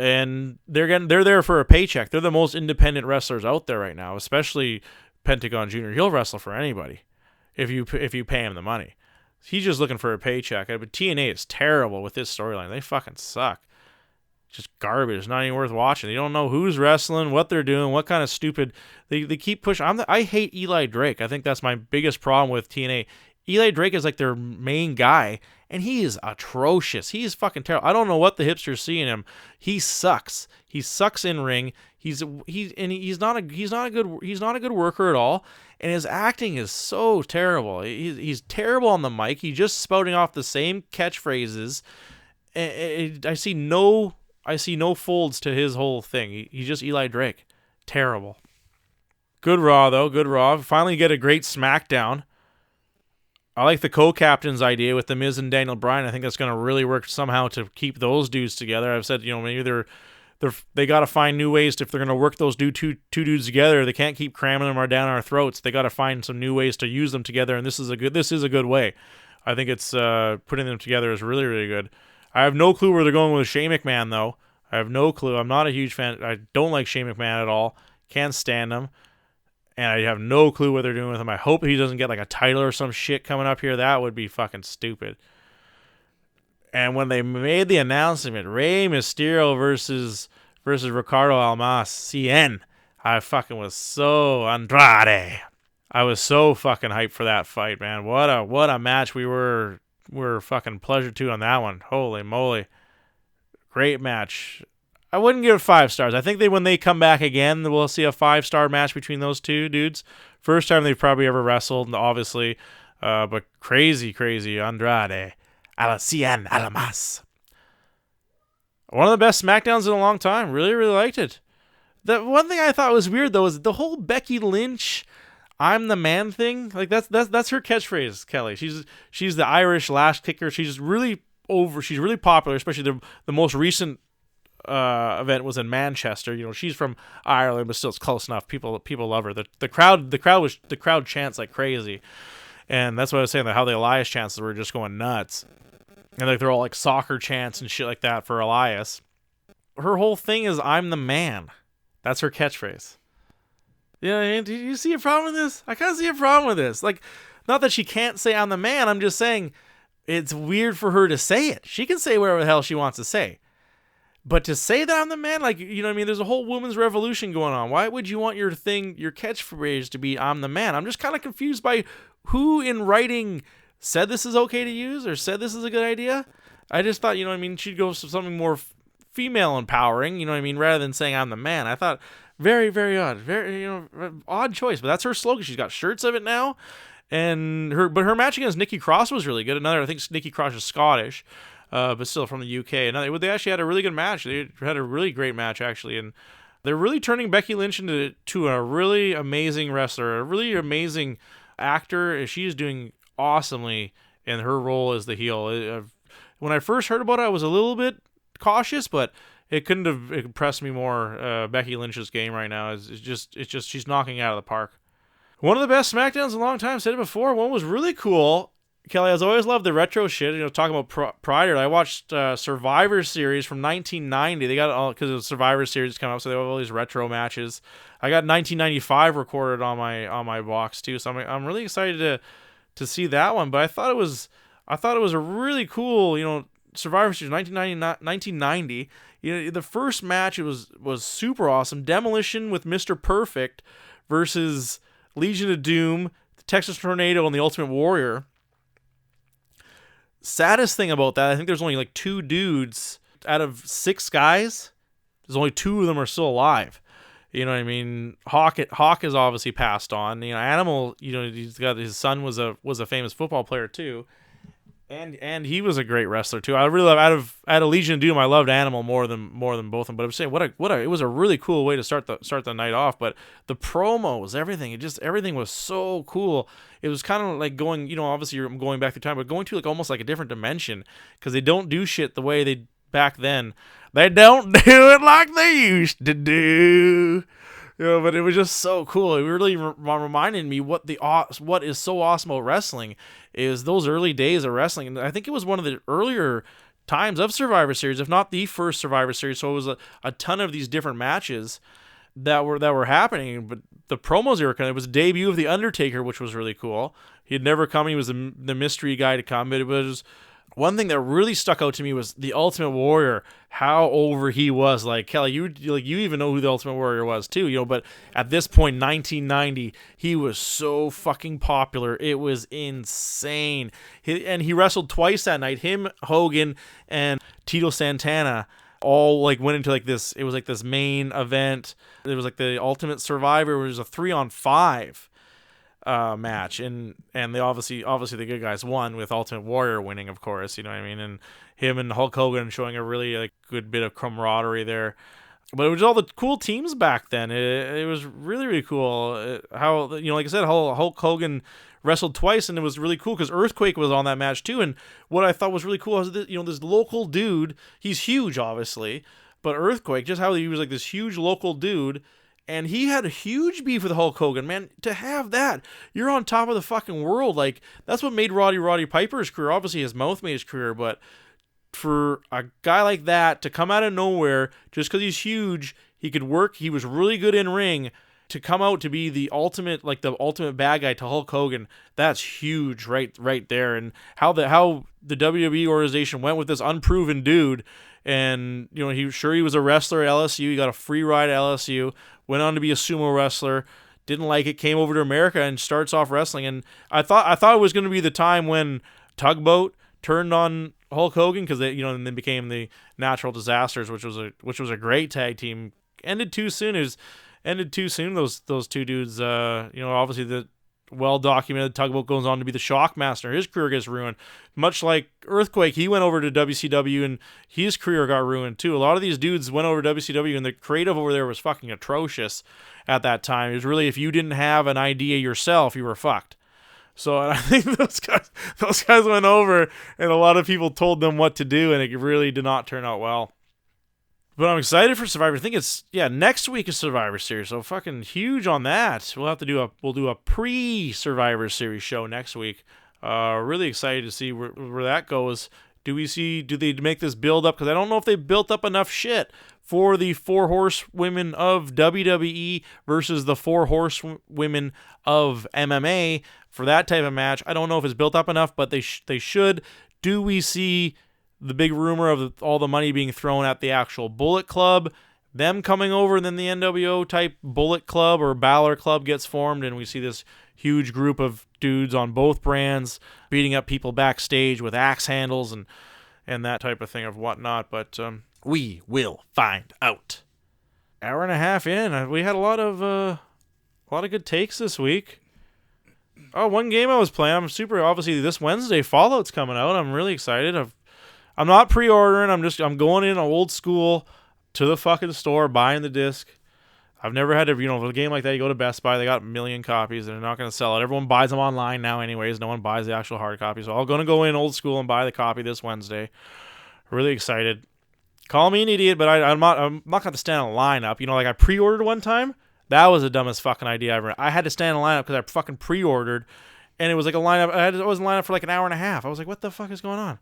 And they're there for a paycheck. They're the most independent wrestlers out there right now, especially Pentagon Jr. He'll wrestle for anybody if you pay him the money. He's just looking for a paycheck. But TNA is terrible with this storyline. They fucking suck. Just garbage. Not even worth watching. You don't know who's wrestling, what they're doing, what kind of stupid. They keep pushing. I hate Eli Drake. I think that's my biggest problem with TNA. Eli Drake is like their main guy, and he is atrocious. He is fucking terrible. I don't know what the hipsters see in him. He sucks. He sucks in ring. He's not a good worker at all. And his acting is so terrible. He's terrible on the mic. He's just spouting off the same catchphrases. I see no folds to his whole thing. He's just Eli Drake. Terrible. Good Raw though. Good Raw. Finally get a great SmackDown. I like the co-captain's idea with The Miz and Daniel Bryan. I think that's going to really work somehow to keep those dudes together. I've said, maybe they got to find new ways if they're going to work those two dudes together. They can't keep cramming them down our throats. They got to find some new ways to use them together, and this is a good way. I think it's putting them together is really, really good. I have no clue where they're going with Shane McMahon, though. I have no clue. I'm not a huge fan. I don't like Shane McMahon at all. Can't stand him. And I have no clue what they're doing with him. I hope he doesn't get like a title or some shit coming up here. That would be fucking stupid. And when they made the announcement, Rey Mysterio versus Ricardo Almas, CN, I fucking was so Andrade. I was so fucking hyped for that fight, man. What a match we were fucking pleasure to on that one. Holy moly. Great match. I wouldn't give it 5 stars. I think when they come back again, we'll see a 5-star match between those two dudes. First time they've probably ever wrestled, obviously. But crazy Andrade. a la cien, a la más. One of the best SmackDowns in a long time. Really, really liked it. The one thing I thought was weird though is the whole Becky Lynch "I'm the man" thing. Like that's her catchphrase, Kelly. She's the Irish lash kicker. She's really popular, especially the most recent event was in Manchester. You know, she's from Ireland, but still it's close enough. People love her. The crowd chants like crazy, and that's what I was saying. How the Elias chants were just going nuts, and like they're all like soccer chants and shit like that for Elias. Her whole thing is "I'm the man." That's her catchphrase. Yeah, do you see a problem with this? I kind of see a problem with this. Like, not that she can't say "I'm the man." I'm just saying it's weird for her to say it. She can say whatever the hell she wants to say. But to say that I'm the man, like, you know what I mean? There's a whole women's revolution going on. Why would you want your catchphrase to be "I'm the man"? I'm just kind of confused by who in writing said this is okay to use or said this is a good idea. I just thought, you know what I mean, she'd go for something more female empowering, you know what I mean, rather than saying "I'm the man." I thought very, very odd. Very, odd choice. But that's her slogan. She's got shirts of it now. And her match against Nikki Cross was really good. I think Nikki Cross is Scottish. But still from the UK. And they actually had a really good match. They had a really great match, actually. And they're really turning Becky Lynch into a really amazing wrestler, a really amazing actor. She's doing awesomely in her role as the heel. When I first heard about it, I was a little bit cautious, but it couldn't have impressed me more. Becky Lynch's game right now is just she's knocking it out of the park. One of the best SmackDowns in a long time. Said it before. One was really cool. Kelly, I've always loved the retro shit. You know, talking about prior, I watched Survivor Series from 1990. They got all because the Survivor Series come up, so they have all these retro matches. I got 1995 recorded on my box too, so I'm really excited to see that one. But I thought it was a really cool, you know, Survivor Series 1990. You know, the first match was super awesome. Demolition with Mr. Perfect versus Legion of Doom, the Texas Tornado, and the Ultimate Warrior. Saddest thing about that, I think there's only like 2 dudes out of 6 guys. There's only 2 of them are still alive. You know what I mean? Hawk has obviously passed on. You know, Animal, you know, his son was a famous football player too, and he was a great wrestler too. I really love out of Legion of Doom. I loved Animal more than both of them. But I'm saying it was a really cool way to start the night off. But the promos, everything, everything was so cool. It was kind of like going, you know, obviously you're going back through time, but going to like almost like a different dimension because they don't do shit the way they back then. They don't do it like they used to do. You know, but it was just so cool. It really reminded me what is so awesome about wrestling is those early days of wrestling. And I think it was one of the earlier times of Survivor Series, if not the first Survivor Series. So it was a ton of these different matches that were happening. But the promos they were coming, it was a debut of The Undertaker, which was really cool. He had never come. He was the mystery guy to come. But it was one thing that really stuck out to me was the Ultimate Warrior, how over he was. Like, Kelly, you even know who the Ultimate Warrior was too, you know, but at this point, 1990, he was so fucking popular. It was insane. He wrestled twice that night. Him, Hogan, and Tito Santana all like went into like this, it was like this main event. There was like the Ultimate Survivor, which was a 3-on-5 match, and they obviously the good guys won with Ultimate Warrior winning, of course, you know what I mean, and him and Hulk Hogan showing a really like good bit of camaraderie there. But it was all the cool teams back then. It was really, really cool how, you know, like I said, Hulk Hogan wrestled twice, and it was really cool because Earthquake was on that match too. And what I thought was really cool was that, you know, this local dude, he's huge obviously, but Earthquake, just how he was like this huge local dude. And he had a huge beef with Hulk Hogan, man. To have that, you're on top of the fucking world. Like, that's what made Roddy Piper's career. Obviously, his mouth made his career, but for a guy like that to come out of nowhere, just because he's huge, he could work. He was really good in ring. To come out to be the ultimate bad guy to Hulk Hogan, that's huge, right there. And how the WWE organization went with this unproven dude. And, you know, he was a wrestler at LSU. He got a free ride at LSU. Went on to be a sumo wrestler. Didn't like it. Came over to America and starts off wrestling. And I thought it was going to be the time when Tugboat turned on Hulk Hogan because they, you know, and then became the Natural Disasters, which was a great tag team. Ended too soon. Those 2 dudes. You know, obviously well-documented tugboat goes on to be the Shockmaster. His career gets ruined. Much like Earthquake, he went over to WCW and his career got ruined too. A lot of these dudes went over to WCW and the creative over there was fucking atrocious at that time. It was really, if you didn't have an idea yourself, you were fucked. So I think those guys went over and a lot of people told them what to do and it really did not turn out well. But I'm excited for Survivor. I think it's next week is Survivor Series, so fucking huge on that. We'll do a pre-Survivor Series show next week. Really excited to see where that goes. Do they make this build up? Because I don't know if they built up enough shit for the 4 horsewomen of WWE versus the 4 horsewomen of MMA for that type of match. I don't know if it's built up enough, but they should. Do we see the big rumor of all the money being thrown at the actual Bullet Club, them coming over, and then the NWO type Bullet Club or Balor Club gets formed, and we see this huge group of dudes on both brands beating up people backstage with axe handles and that type of thing of whatnot. But we will find out. Hour and a half in, we had a lot of good takes this week. Oh, one game I was playing. Obviously this Wednesday Fallout's coming out. I'm really excited. I'm not pre-ordering. I'm going in old school to the fucking store, buying the disc. I've never had to, a game like that, you go to Best Buy, they got a million copies, and they're not going to sell it. Everyone buys them online now anyways. No one buys the actual hard copy. So I'm going to go in old school and buy the copy this Wednesday. Really excited. Call me an idiot, but I'm not going to stand in a lineup. Like I pre-ordered one time. That was the dumbest fucking idea ever. I had to stand in a lineup because I fucking pre-ordered, and it was like a lineup. I was in line up for like an hour and a half. I was like, what the fuck is going on?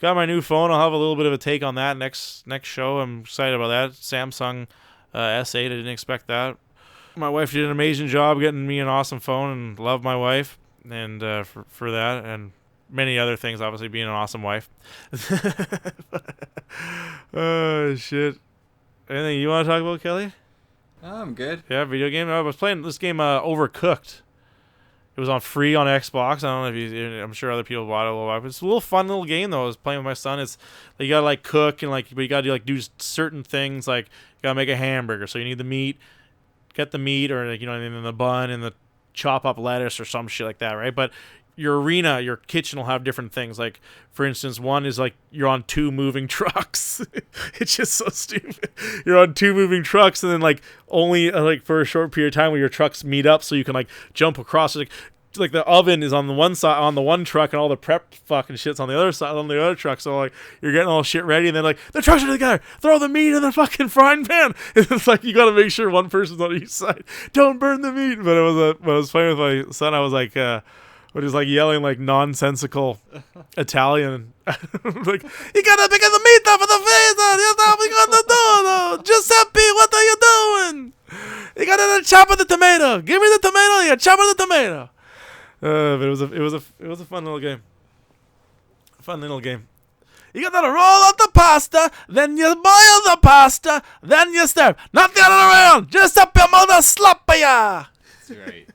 Got my new phone. I'll have a little bit of a take on that next show. I'm excited about that. Samsung S8. I didn't expect that. My wife did an amazing job getting me an awesome phone, and love my wife and for that and many other things. Obviously, being an awesome wife. Oh shit! Anything you want to talk about, Kelly? I'm good. Yeah, video game. I was playing this game, Overcooked. It was on free on Xbox. I don't know if I'm sure other people bought it a little while. But it's a little fun little game though. I was playing with my son. It's you gotta like cook and but you gotta do certain things like you gotta make a hamburger. So you need the meat, get the meat, or and then the bun and the chop up lettuce or some shit like that, right? But your kitchen will have different things. Like for instance, one is like you're on 2 moving trucks. It's just so stupid. You're on 2 moving trucks, and then like only like for a short period of time where your trucks meet up, so you can like jump across. Like the oven is on the one side on the one truck, and all the prep fucking shit's on the other side on the other truck. So like you're getting all shit ready, and then like the trucks are together. Throw the meat in the fucking frying pan. And it's like you got to make sure one person's on each side. Don't burn the meat. But when I was playing with my son, I was like. But he's like yelling like nonsensical Italian. Like, you gotta pick the meat off of the face. You know what you gotta do. Giuseppe, what are you doing? You gotta chop the tomato. Give me the tomato. You gotta chop the tomato. But it was a fun little game. Fun little game. You gotta roll out the pasta, then you boil the pasta, then you stir. Not the other way around. Giuseppe, mother slappa ya. That's right.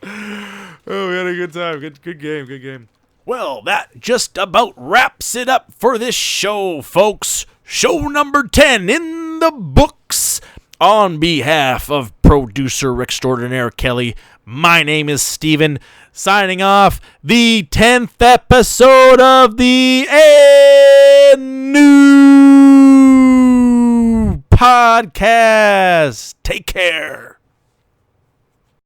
Oh, we had a good time. Good game. Well, that just about wraps it up for this show, folks. Show number 10 in the books. On behalf of producer extraordinaire Kelly, my name is Steven, signing off the 10th episode of the new podcast. Take care.